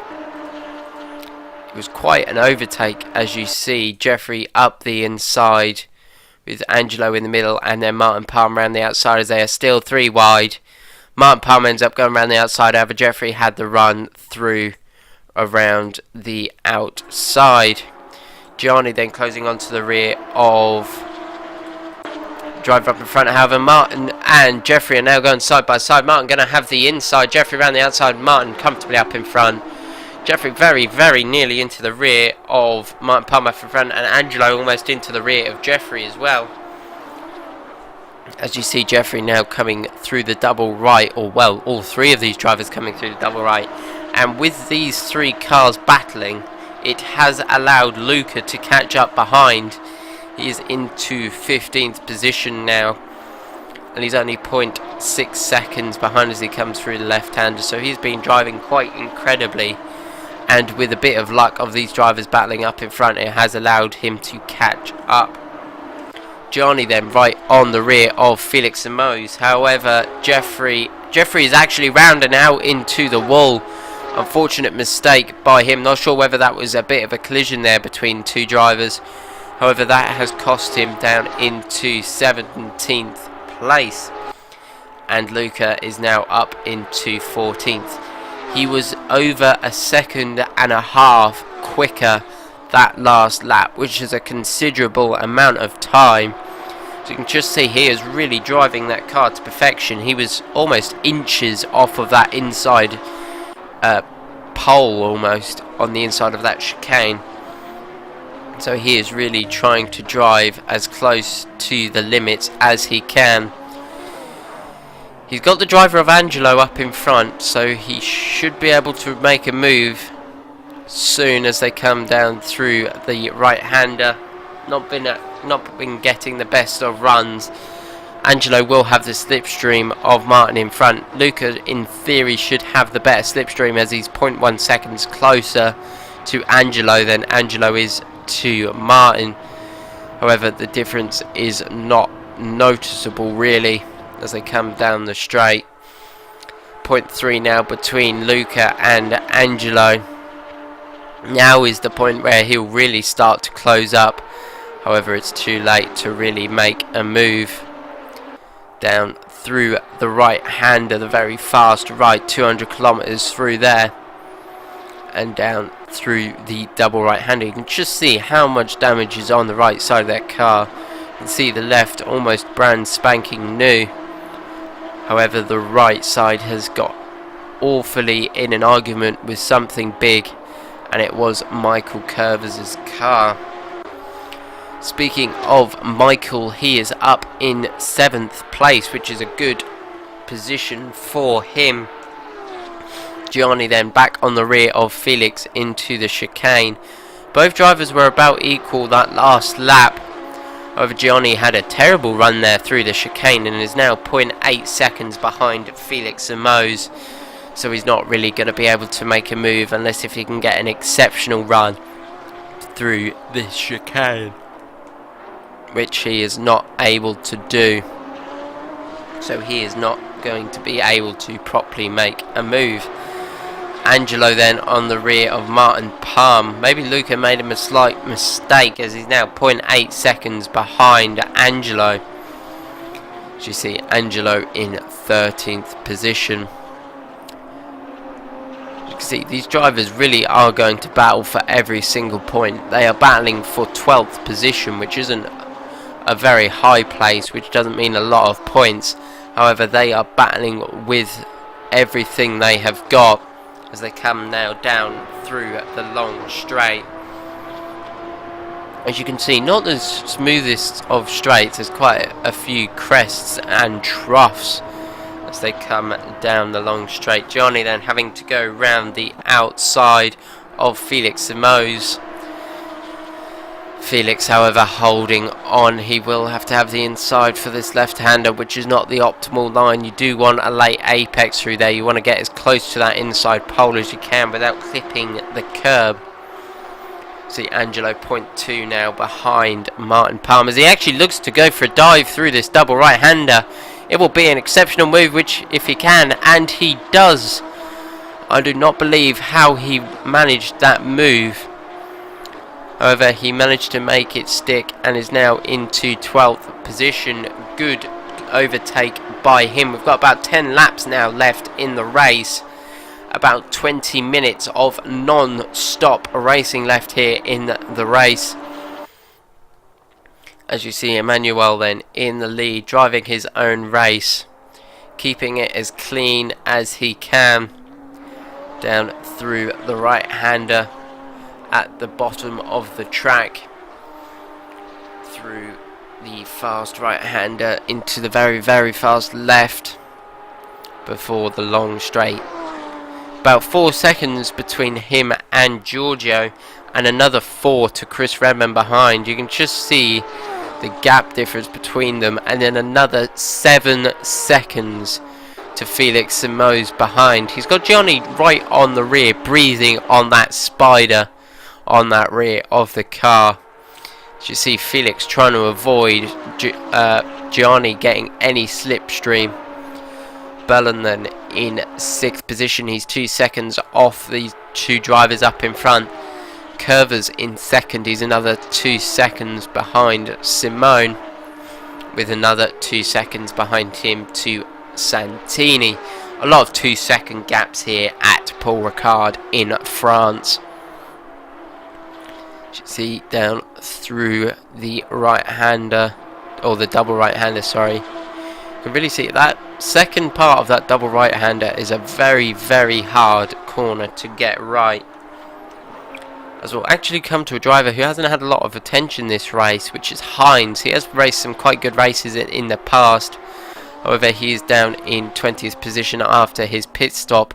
It was quite an overtake, as you see. Jeffrey up the inside with Angelo in the middle, and then Martin Palmer around the outside as they are still 3 wide. Martin Palmer ends up going around the outside. However, Jeffrey had the run through around the outside. Gianni then closing onto the rear of driver up in front. However, Martin and Jeffrey are now going side by side. Martin going to have the inside, Jeffrey around the outside, Martin comfortably up in front. Jeffrey very, very nearly into the rear of Martin Palmer up in front, and Angelo almost into the rear of Jeffrey as well. As you see, Jeffrey now coming through the double right, or well, all 3 of these drivers coming through the double right. And with these 3 cars battling, it has allowed Luca to catch up behind. He is into 15th position now, and he's only 0.6 seconds behind as he comes through the left-hander. So he's been driving quite incredibly, and with a bit of luck of these drivers battling up in front, it has allowed him to catch up. Gianni then right on the rear of Felix Simoes. However, Jeffrey is actually rounding out into the wall. Unfortunate mistake by him. Not sure whether that was a bit of a collision there between 2 drivers. However, that has cost him down into 17th place. And Luca is now up into 14th. He was over a second and a half quicker that last lap, which is a considerable amount of time. So you can just see he is really driving that car to perfection. He was almost inches off of that inside pole, almost on the inside of that chicane. So he is really trying to drive as close to the limits as he can. He's got the driver of Angelo up in front, so he should be able to make a move soon as they come down through the right-hander. Not been getting the best of runs. Angelo will have the slipstream of Martin in front. Luca, in theory, should have the better slipstream as he's 0.1 seconds closer to Angelo than Angelo is to Martin. However, the difference is not noticeable really as they come down the straight. 0.3 now between Luca and Angelo. Now is the point where he'll really start to close up. However, it's too late to really make a move. Down through the right-hander, the very fast right, 200 kilometers through there. And down through the double right-hander. You can just see how much damage is on the right side of that car. You can see the left almost brand spanking new. However, the right side has got awfully in an argument with something big, and it was Michael Curvers' car. Speaking of Michael, he is up in 7th place, which is a good position for him. Gianni then back on the rear of Felix into the chicane. Both drivers were about equal that last lap. However, Gianni had a terrible run there through the chicane and is now 0.8 seconds behind Felix Simoes. So he's not really going to be able to make a move unless if he can get an exceptional run through this chicane, which he is not able to do. So he is not going to be able to properly make a move. Angelo then on the rear of Martin Palm. Maybe Luca made him a slight mistake as he's now 0.8 seconds behind Angelo. As you see, Angelo in 13th position. You can see these drivers really are going to battle for every single point. They are battling for 12th position, which isn't a very high place, which doesn't mean a lot of points. However, they are battling with everything they have got as they come now down through the long straight. As you can see, not the smoothest of straights. There's quite a few crests and troughs as they come down the long straight. Gianni then having to go round the outside of Felix Simoes. Felix, however, holding on. He will have to have the inside for this left-hander, which is not the optimal line. You do want a late apex through there. You want to get as close to that inside pole as you can without clipping the curb. See Angelo 0.2 now behind Martin Palmer as he actually looks to go for a dive through this double right-hander. It will be an exceptional move, which if he can, and he does. I do not believe how he managed that move. However, he managed to make it stick and is now into 12th position. Good overtake by him. We've got about 10 laps now left in the race. About 20 minutes of non-stop racing left here in the race. As you see, Emmanuel then in the lead, driving his own race, keeping it as clean as he can. Down through the right-hander at the bottom of the track, through the fast right-hander into the very, very fast left before the long straight. About 4 seconds between him and Giorgio, and another 4 to Chris Redman behind. You can just see the gap difference between them, and then another 7 seconds to Felix Simoes behind. He's got Gianni right on the rear, breathing on that spider on that rear of the car. As you see, Felix trying to avoid Gianni getting any slipstream. Bellon then in 6th position. He's 2 seconds off these two drivers up in front. Curvers in 2nd. He's another 2 seconds behind Simone, with another 2 seconds behind him to Santini. A lot of 2 second gaps here at Paul Ricard in France. You see down through the right-hander, or the double right-hander, sorry. You can really see that second part of that double right-hander is a very, very hard corner to get right. As we'll actually come to a driver who hasn't had a lot of attention this race, which is Hines. He has raced some quite good races in the past. However, he is down in 20th position after his pit stop.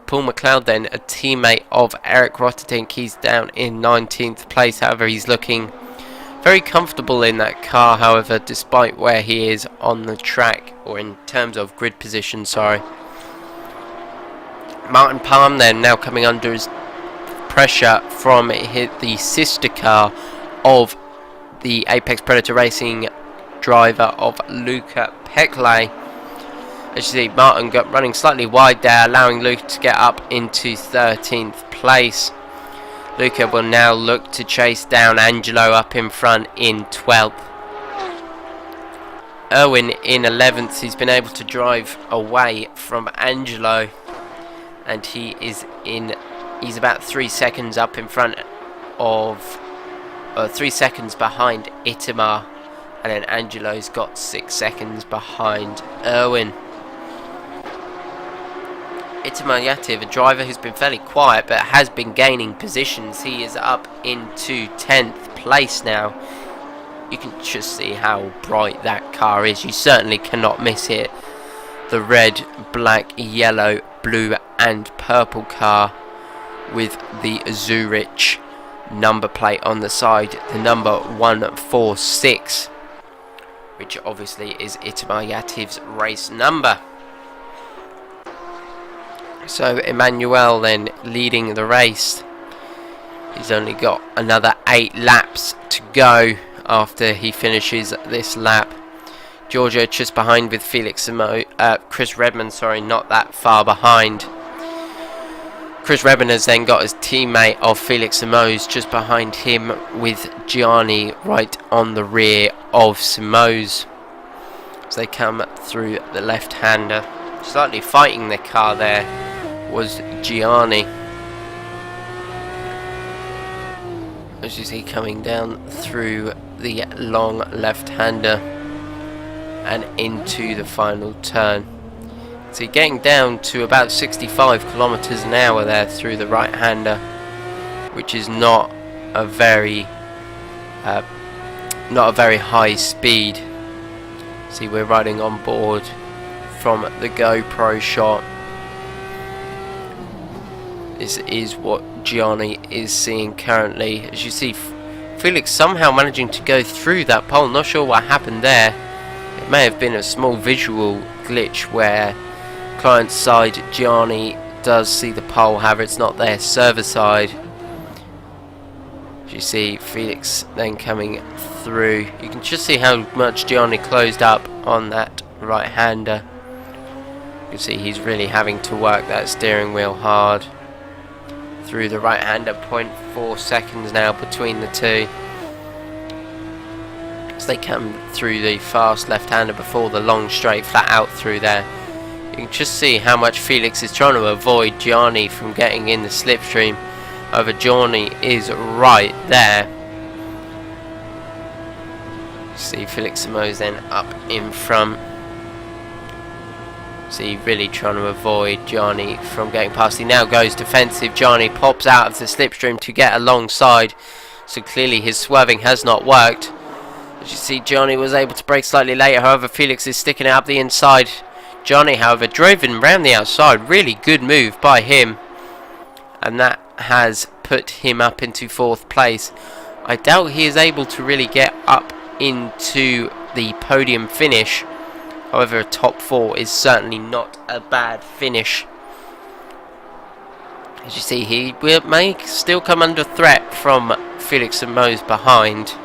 Paul McLeod then, a teammate of Eric Rottertink, he's down in 19th place. However, he's looking very comfortable in that car, however, despite where he is on the track, or in terms of grid position, sorry. Martin Palm then now coming under his pressure from the sister car of the Apex Predator Racing driver of Luca Peckley. As you see, Martin running slightly wide there, allowing Luke to get up into 13th place. Luca will now look to chase down Angelo up in front in 12th. Erwin in 11th. He's been able to drive away from Angelo, and he's about 3 seconds up in front of 3 seconds behind Itamar, and then Angelo's got 6 seconds behind Erwin. Itamar Yativ, a driver who's been fairly quiet but has been gaining positions. He is up into 10th place now. You can just see how bright that car is. You certainly cannot miss it. The red, black, yellow, blue and purple car with the Zurich number plate on the side, the number 146, which obviously is Itamar Yativ's race number. So Emmanuel then leading the race. He's only got another 8 laps to go after he finishes this lap. Giorgio just behind with Chris Redmond, not that far behind. Chris Redmond has then got his teammate of Felix Simoes just behind him, with Gianni right on the rear of Simoes as they come through the left-hander. Slightly fighting the car there was Gianni, as you see coming down through the long left-hander and into the final turn. So getting down to about 65 kilometers an hour there through the right-hander, which is not a very high speed. See, we're riding on board from the GoPro shot. This is what Gianni is seeing currently. As you see, Felix somehow managing to go through that pole. Not sure what happened there. It may have been a small visual glitch where client side Gianni does see the pole, however it's not their server side. As you see Felix then coming through, you can just see how much Gianni closed up on that right-hander. You can see he's really having to work that steering wheel hard through the right-hander. 0.4 seconds now between the two as they come through the fast left-hander before the long straight flat out through there. You can just see how much Felix is trying to avoid Gianni from getting in the slipstream. However, Gianni is right there. See Felix Simoes then up in front. See, really trying to avoid Gianni from getting past. He now goes defensive. Gianni pops out of the slipstream to get alongside, so clearly his swerving has not worked. As you see, Gianni was able to brake slightly later. However, Felix is sticking out the inside. Gianni, however, drove him round the outside. Really good move by him, and that has put him up into 4th place. I doubt he is able to really get up into the podium finish. However, a top 4 is certainly not a bad finish. As you see, he may still come under threat from Felix Simoes behind.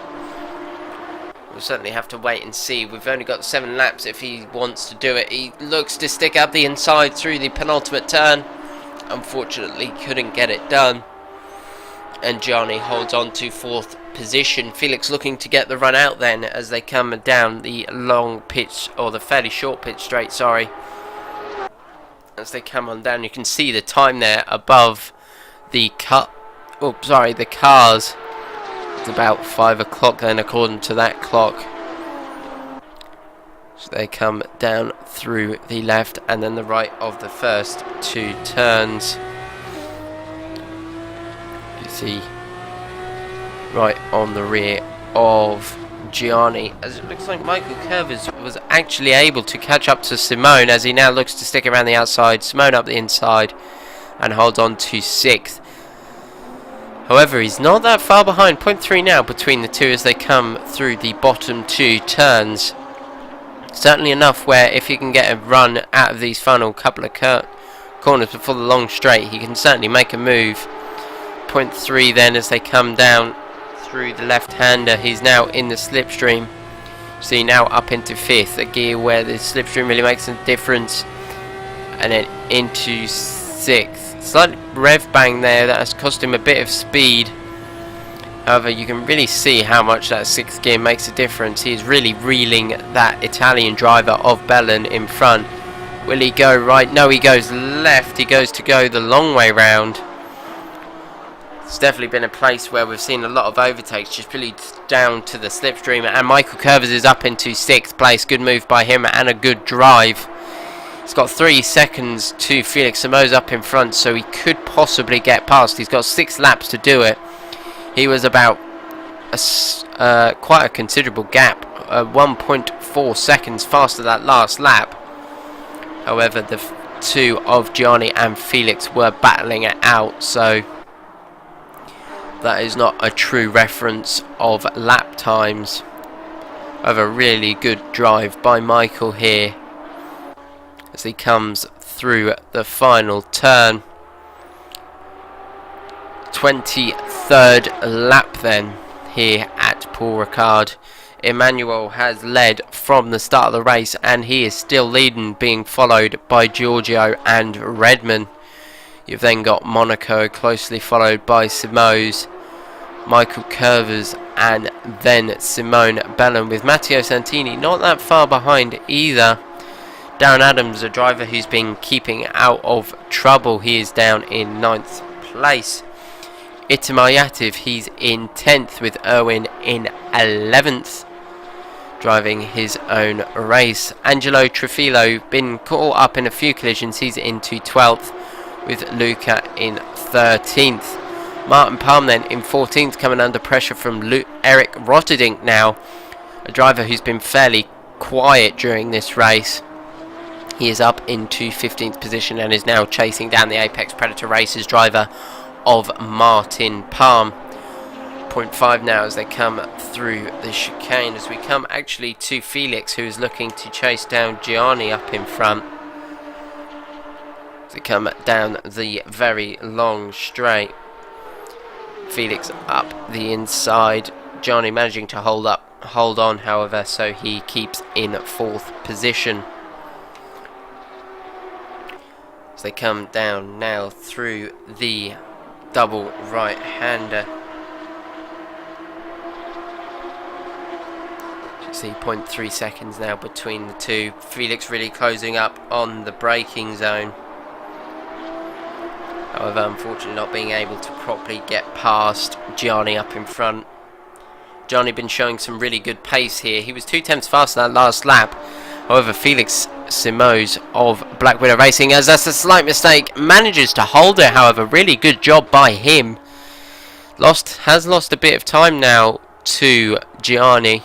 We'll certainly have to wait and see. We've only got 7 laps if he wants to do it. He looks to stick up the inside through the penultimate turn. Unfortunately, couldn't get it done. And Gianni holds on to 4th position. Felix looking to get the run out then as they come down the long pitch, or the fairly short pitch straight, sorry. As they come on down, you can see the time there above the the cars. It's about 5 o'clock then, according to that clock. So they come down through the left and then the right of the first 2 turns. You see right on the rear of Gianni, as it looks like Michael Curvers was actually able to catch up to Simone, as he now looks to stick around the outside. Simone up the inside and holds on to 6th. However, he's not that far behind. 0.3 now between the two as they come through the bottom 2 turns. Certainly enough where if he can get a run out of these final couple of corners before the long straight, he can certainly make a move. 0.3 then as they come down through the left-hander. He's now in the slipstream. So now up into 5th, a gear where the slipstream really makes a difference. And then into 6th. Slight rev bang there that has cost him a bit of speed. However, you can really see how much that 6th gear makes a difference. He is really reeling that Italian driver of Bellin in front. Will he go right? No, he goes left. He goes to go the long way round. It's definitely been a place where we've seen a lot of overtakes, just purely down to the slipstream. And Michael Curvers is up into 6th place. Good move by him and a good drive. He's got 3 seconds to Felix Simoes up in front, so he could possibly get past. He's got 6 laps to do it. He was about quite a considerable gap, 1.4 seconds faster that last lap. However, the two of Gianni and Felix were battling it out, so that is not a true reference of lap times. However, really good drive by Michael here as he comes through the final turn. 23rd lap then here at Paul Ricard. Emmanuel has led from the start of the race and he is still leading, being followed by Giorgio and Redman. You've then got Monaco closely followed by Simoes, Michael Curvers and then Simone Bellin, with Matteo Santini not that far behind either. Darren Adams, a driver who's been keeping out of trouble, he is down in 9th place. Itamar Yativ, he's in 10th, with Erwin in 11th, driving his own race. Angelo Trufillo, been caught up in a few collisions, he's into 12th, with Luca in 13th. Martin Palm then in 14th, coming under pressure from Eric Rotterdink now, a driver who's been fairly quiet during this race. He is up into 15th position and is now chasing down the Apex Predator Racers driver of Martin Palm. 0.5 now as they come through the chicane, as we come actually to Felix, who is looking to chase down Gianni up in front. They come down the very long straight. Felix up the inside, Gianni managing to hold on, however, so he keeps in 4th position. As they come down now through the double right-hander. You see 0.3 seconds now between the two. Felix really closing up on the braking zone. However, unfortunately not being able to properly get past Gianni up in front. Gianni been showing some really good pace here. He was 2/10 faster that last lap. However, Felix Simoes of Black Widow Racing, as that's a slight mistake, manages to hold it. However, really good job by him. Has lost a bit of time now to Gianni.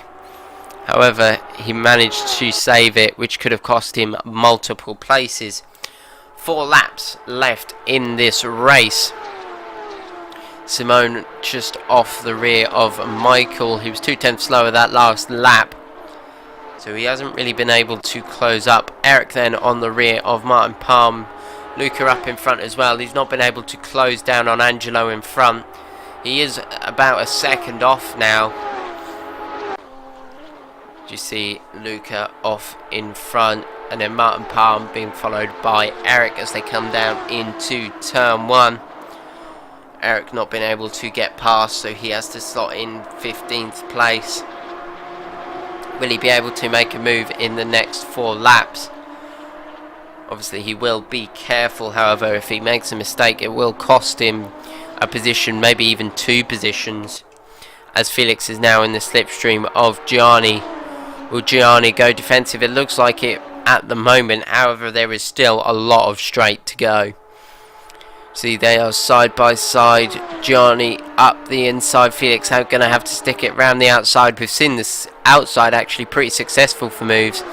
However, he managed to save it, which could have cost him multiple places. 4 laps left in this race. Simone just off the rear of Michael, who was 2/10 slower that last lap. So he hasn't really been able to close up. Eric then on the rear of Martin Palm. Luca up in front as well. He's not been able to close down on Angelo in front. He is about a second off now. You see Luca off in front, and then Martin Palm being followed by Eric as they come down into turn 1. Eric not been able to get past, so he has to slot in 15th place. Will he be able to make a move in the next 4 laps? Obviously he will be careful, however, if he makes a mistake it will cost him a position, maybe even 2 positions, as Felix is now in the slipstream of Gianni. Will Gianni go defensive? It looks like it at the moment, however there is still a lot of straight to go. See, they are side by side. Gianni up the inside, Felix going to have to stick it round the outside. We've seen this outside actually pretty successful for moves,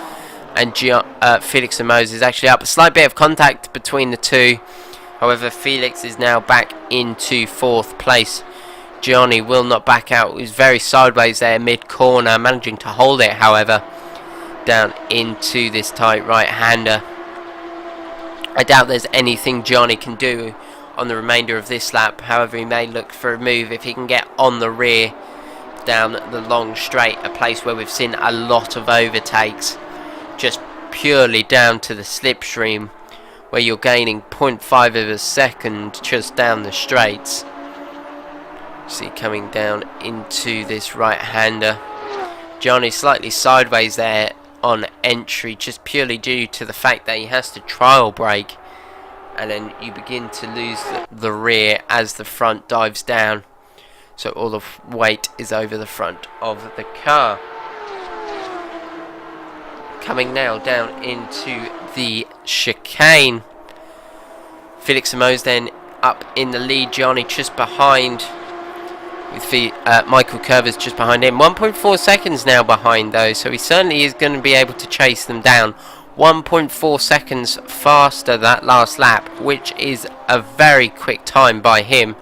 and Felix Simoes is actually up. A slight bit of contact between the two, however Felix is now back into 4th place. Gianni will not back out. He was very sideways there mid-corner, managing to hold it, however, down into this tight right-hander. I doubt there's anything Gianni can do on the remainder of this lap. However, he may look for a move if he can get on the rear down the long straight, a place where we've seen a lot of overtakes, just purely down to the slipstream. where you're gaining 0.5 of a second just down the straights. See, coming down into this right-hander. Gianni slightly sideways there on entry, just purely due to the fact that he has to trial brake, and then you begin to lose the rear as the front dives down, so all the weight is over the front of the car. Coming now down into the chicane, Felix Simoes then up in the lead, Gianni just behind, with Michael Curvers just behind him. 1.4 seconds now behind though, so he certainly is going to be able to chase them down. 1.4 seconds faster that last lap, which is a very quick time by him.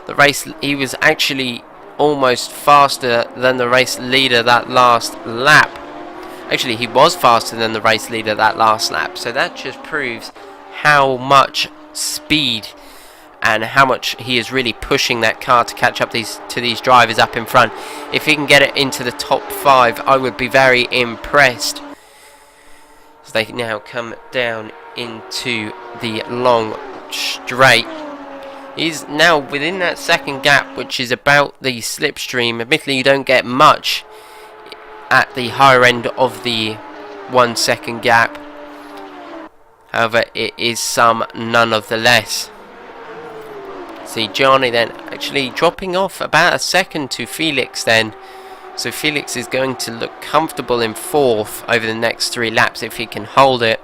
The race, he was actually almost faster than the race leader that last lap. Actually, he was faster than the race leader that last lap, so that just proves how much speed and how much he is really pushing that car to catch up to these drivers up in front. If he can get it into the top 5, I would be very impressed. So they now come down into the long straight. He's now within that second gap, which is about the slipstream. Admittedly, you don't get much at the higher end of the 1 second gap. However, it is some none of the less. See, Gianni then actually dropping off about a second to Felix then. So Felix is going to look comfortable in 4th over the next 3 laps if he can hold it.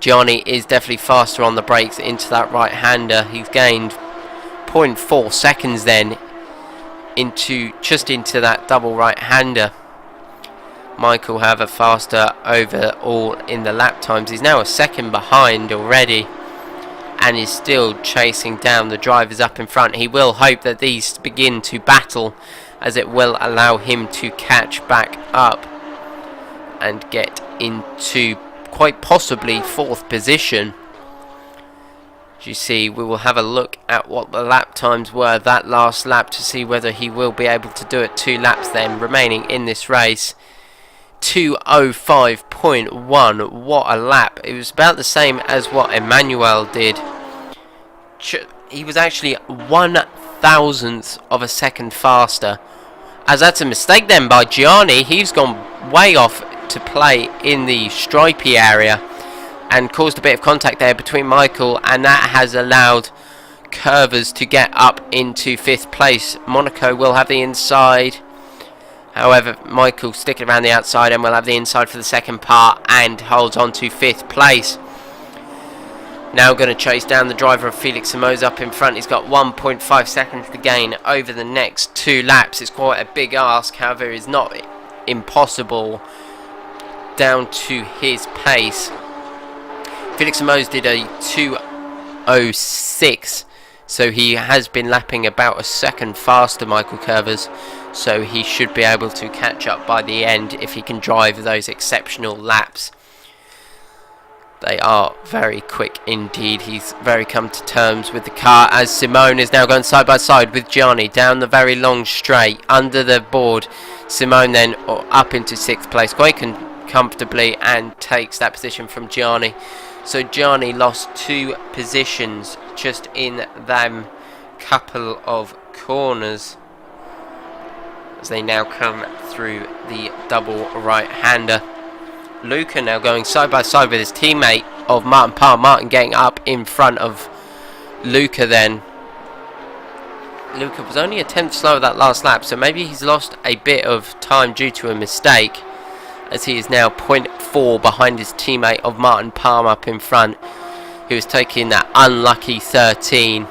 Gianni is definitely faster on the brakes into that right-hander. He's gained 0.4 seconds then into that double right-hander. Michael, however, faster overall in the lap times. He's now a second behind already, and is still chasing down the drivers up in front. He will hope that these begin to battle, as it will allow him to catch back up and get into quite possibly 4th position. As you see, we will have a look at what the lap times were that last lap to see whether he will be able to do it. 2 laps then remaining in this race. 2:05.1. What a lap. It was about the same as what Emmanuel did. He was actually 1/1000th of a second faster, as that's a mistake then by Gianni. He's gone way off to play in the stripey area and caused a bit of contact there between Michael, and that has allowed Curvers to get up into 5th place. Monaco will have the inside. However, Michael sticking around the outside and will have the inside for the second part and holds on to 5th place. Now going to chase down the driver of Felix Simoes up in front. He's got 1.5 seconds to gain over the next 2 laps. It's quite a big ask, however, it's not impossible down to his pace. Felix Simoes did a 2:06, so he has been lapping about a second faster, Michael Curvers. So he should be able to catch up by the end if he can drive those exceptional laps. They are very quick indeed. He's very come to terms with the car, as Simone is now going side by side with Gianni down the very long straight under the board. Simone then up into 6th place quite comfortably and takes that position from Gianni. So Gianni lost 2 positions just in them couple of corners, as they now come through the double right-hander. Luca now going side by side with his teammate of Martin Parr. Martin getting up in front of Luca then. Luca was only a 10th slower that last lap, so maybe he's lost a bit of time due to a mistake, as he is now 0.4 behind his teammate of Martin Parr up in front, who is taking that unlucky 13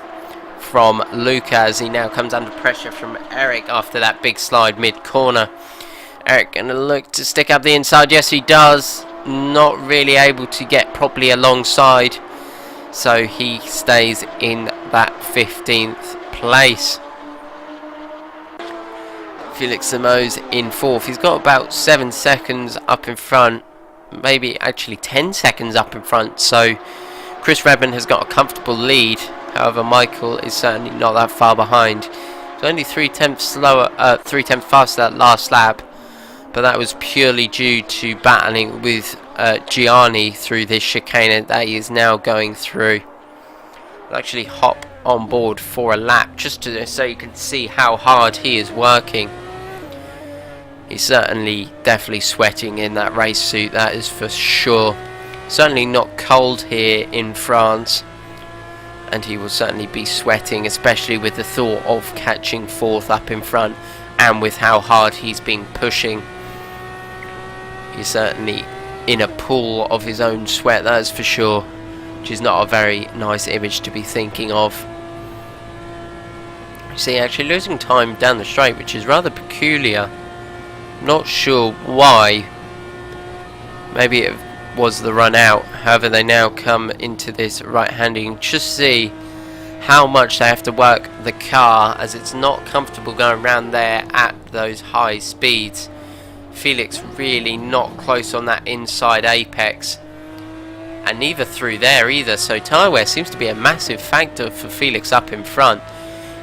from Luca, as he now comes under pressure from Eric after that big slide mid-corner. Eric going to look to stick up the inside. Yes, he does. Not really able to get properly alongside, so he stays in that 15th place. Felix Simoes in 4th. He's got about 7 seconds up in front, maybe actually 10 seconds up in front, so Chris Redman has got a comfortable lead. However, Michael is certainly not that far behind. He's only 3/10 faster that last lap, but that was purely due to battling with Gianni through this chicane that he is now going through. I'll actually hop on board for a lap just so you can see how hard he is working. He's certainly definitely sweating in that race suit, that is for sure. Certainly not cold here in France, and he will certainly be sweating, especially with the thought of catching fourth up in front and with how hard he's been pushing. He's certainly in a pool of his own sweat, that is for sure, which is not a very nice image to be thinking of. You see, actually losing time down the straight, which is rather peculiar. Not sure why. Maybe it was the run out. However, they now come into this right-handing. Just see how much they have to work the car, as it's not comfortable going around there at those high speeds. Felix really not close on that inside apex, and neither through there either. So tyre wear seems to be a massive factor for Felix up in front.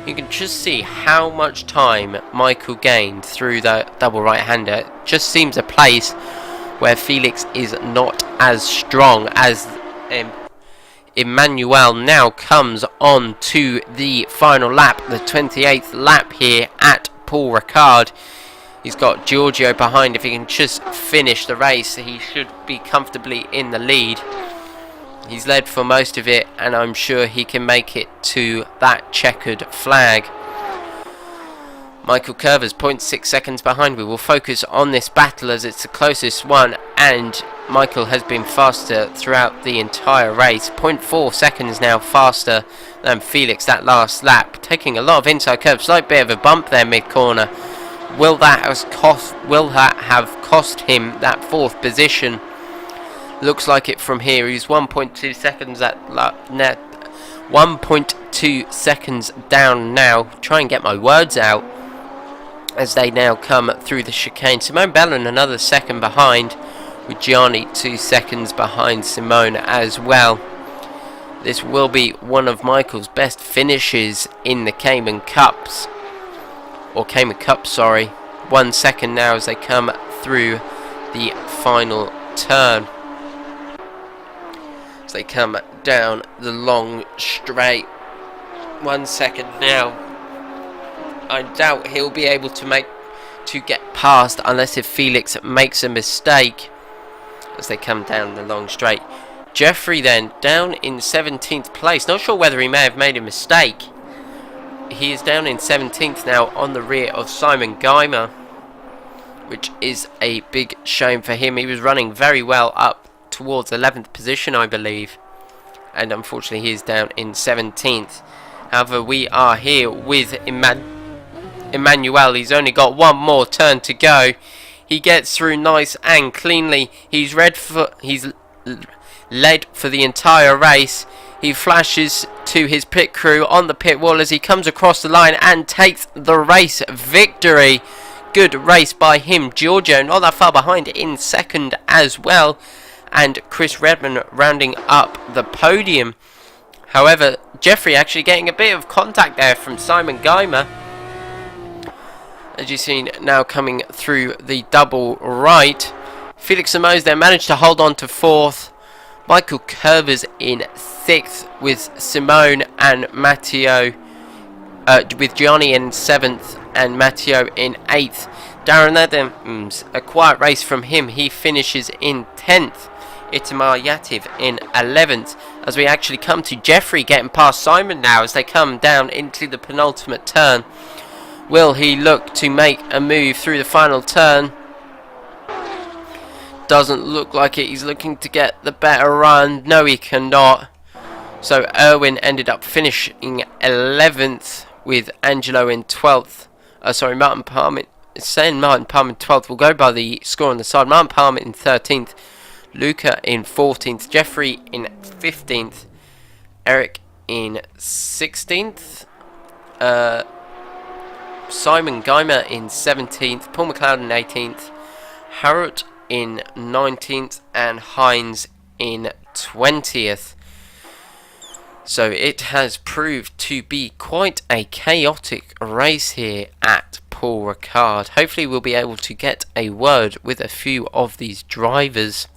You can just see how much time Michael gained through the double right-hander. It just seems a place where Felix is not as strong as Emmanuel now comes on to the final lap, the 28th lap here at Paul Ricard. He's got Giorgio behind. If he can just finish the race, he should be comfortably in the lead. He's led for most of it, and I'm sure he can make it to that checkered flag. Michael Curvers 0.6 seconds behind. We will focus on this battle as it's the closest one, and Michael has been faster throughout the entire race. 0.4 seconds now faster than Felix that last lap, taking a lot of inside curves. Slight bit of a bump there mid-corner. Will that have cost him that fourth position? Looks like it from here. He's 1.2 seconds at 1.2 seconds down now. Try and get my words out as they now come through the chicane. Simone Bellin another second behind, with Gianni 2 seconds behind Simone as well. This will be one of Michael's best finishes in the Cayman Cups. Or Cayman Cup, sorry. 1 second now as they come through the final turn. As they come down the long straight. 1 second now. I doubt he'll be able to get past unless if Felix makes a mistake as they come down the long straight. Jeffrey then down in 17th place. Not sure whether he may have made a mistake. He is down in 17th now on the rear of Simon Geimer, which is a big shame for him. He was running very well up towards 11th position, I believe, and unfortunately he is down in 17th. However, we are here with Emmanuel. He's only got one more turn to go. He gets through nice and cleanly. He's led for the entire race. He flashes to his pit crew on the pit wall as he comes across the line and takes the race victory. Good race by him. Giorgio not that far behind in second as well, and Chris Redman rounding up the podium. However, Jeffrey actually getting a bit of contact there from Simon Geimer, as you've seen now coming through the double right. Felix Simoes then managed to hold on to fourth. Michael Curvers in sixth, with Simone and Matteo, with Gianni in seventh and Matteo in eighth. Darren Adams, a quiet race from him. He finishes in 10th. Itamar Yativ in 11th. As we actually come to Jeffrey getting past Simon now as they come down into the penultimate turn. Will he look to make a move through the final turn? Doesn't look like it. He's looking to get the better run. No, he cannot. So Irwin ended up finishing 11th, with Angelo in 12th. Martin Palmer. It's saying Martin Palmer in 12th. We'll go by the score on the side. Martin Palmer in 13th. Luca in 14th. Jeffrey in 15th. Eric in 16th. Simon Geimer in 17th. Paul McLeod in 18th. Harrod in 19th. And Hines in 20th. So it has proved to be quite a chaotic race here at Paul Ricard. Hopefully we'll be able to get a word with a few of these drivers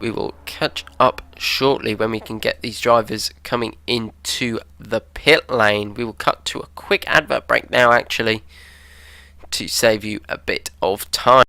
We will catch up shortly when we can get these drivers coming into the pit lane. We will cut to a quick advert break now, actually, to save you a bit of time.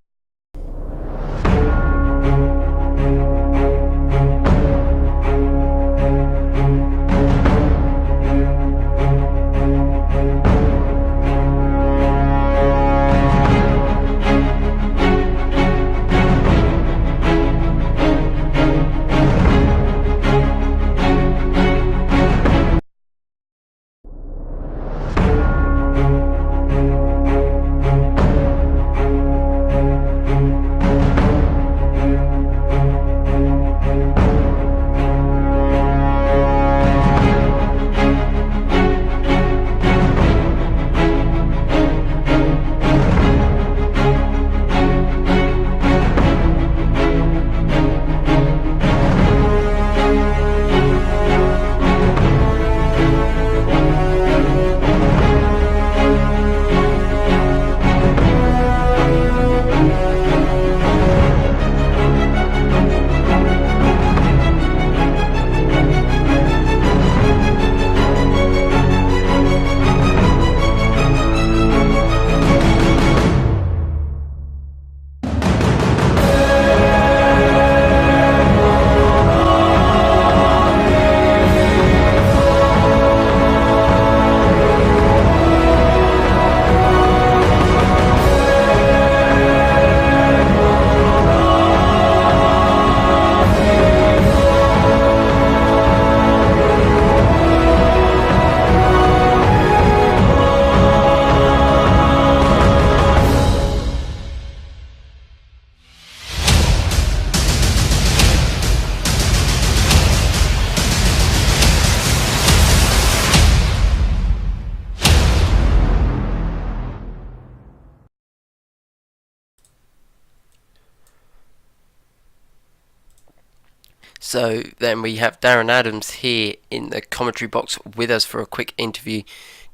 So then we have Darren Adams here in the commentary box with us for a quick interview.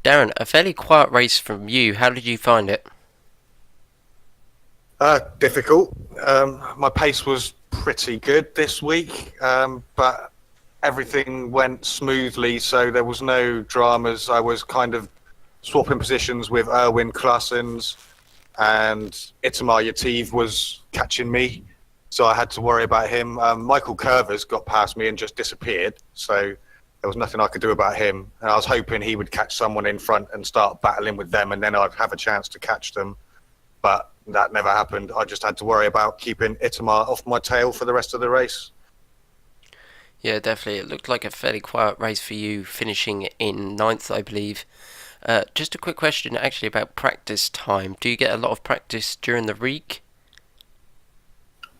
Darren, a fairly quiet race from you. How did you find it? Difficult. My pace was pretty good this week, but everything went smoothly, so there was no dramas. I was kind of swapping positions with Erwin Claessens, and Itamar Yativ was catching me, so I had to worry about him. Michael Curvers got past me and just disappeared, so there was nothing I could do about him. And I was hoping he would catch someone in front and start battling with them, and then I'd have a chance to catch them. But that never happened. I just had to worry about keeping Itamar off my tail for the rest of the race. Yeah, definitely. It looked like a fairly quiet race for you, finishing in 9th, I believe. Just a quick question, actually, about practice time. Do you get a lot of practice during the week?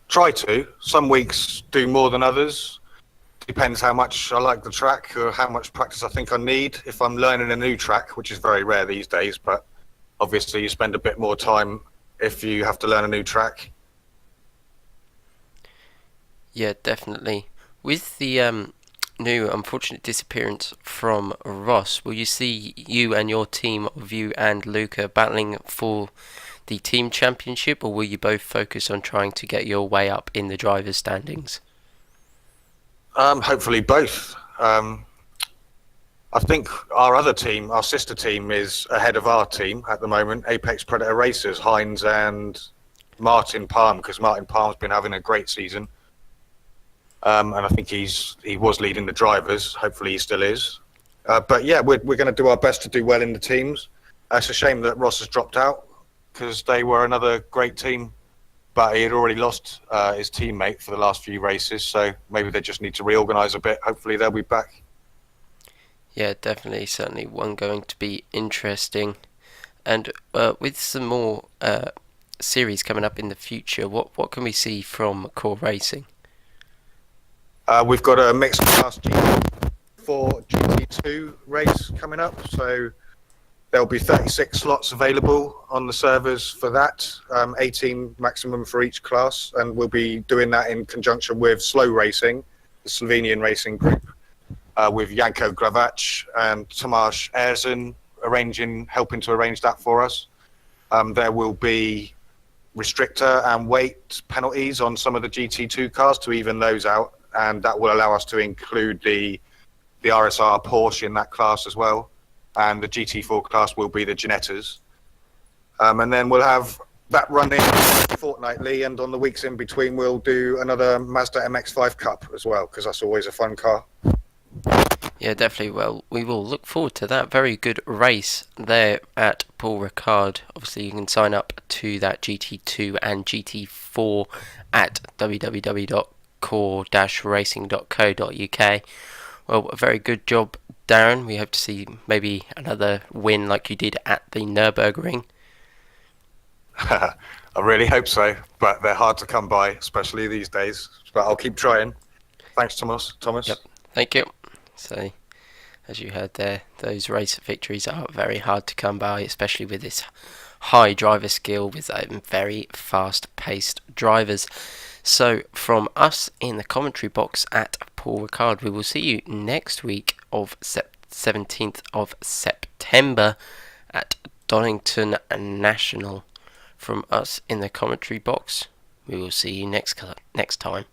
Try to. Some weeks do more than others. Depends how much I like the track or how much practice I think I need. If I'm learning a new track, which is very rare these days, but obviously you spend a bit more time if you have to learn a new track. Yeah, definitely. With the new unfortunate disappearance from Ross, will you see you and your team of you and Luca battling for the team championship, or will you both focus on trying to get your way up in the drivers' standings? Hopefully both. I think our other team, our sister team, is ahead of our team at the moment, Apex Predator Racers, Heinz and Martin Palm, because Martin Palm's been having a great season. And I think he was leading the drivers. Hopefully he still is. But yeah, we're going to do our best to do well in the teams. It's a shame that Ross has dropped out because they were another great team, but he had already lost his teammate for the last few races, so maybe they just need to reorganise a bit. Hopefully they'll be back. Yeah, definitely, certainly one going to be interesting. And with some more series coming up in the future, what can we see from Core Racing? We've got a mixed class G4 GT2 race coming up, so there'll be 36 slots available on the servers for that, 18 maximum for each class, and we'll be doing that in conjunction with Slow Racing, the Slovenian racing group, with Janko Gravac and Tomáš Erzen helping to arrange that for us. There will be restrictor and weight penalties on some of the GT2 cars to even those out, and that will allow us to include the RSR Porsche in that class as well, and the GT4 class will be the Ginettas. And then we'll have that running fortnightly, and on the weeks in between we'll do another Mazda MX-5 Cup as well, because that's always a fun car. Yeah, definitely. Well, we will look forward to that. Very good race there at Paul Ricard. Obviously, you can sign up to that GT2 and GT4 at www.core-racing.co.uk. Well, a very good job, Darren. We hope to see maybe another win like you did at the Nürburgring. I really hope so, but they're hard to come by, especially these days. But I'll keep trying. Thanks, Thomas. Yep, thank you. So, as you heard there, those race victories are very hard to come by, especially with this high driver skill with very fast-paced drivers. So, from us in the commentary box at Paul Ricard, we will see you next week of 17th of September at Donington National. From us in the commentary box, we will see you next time.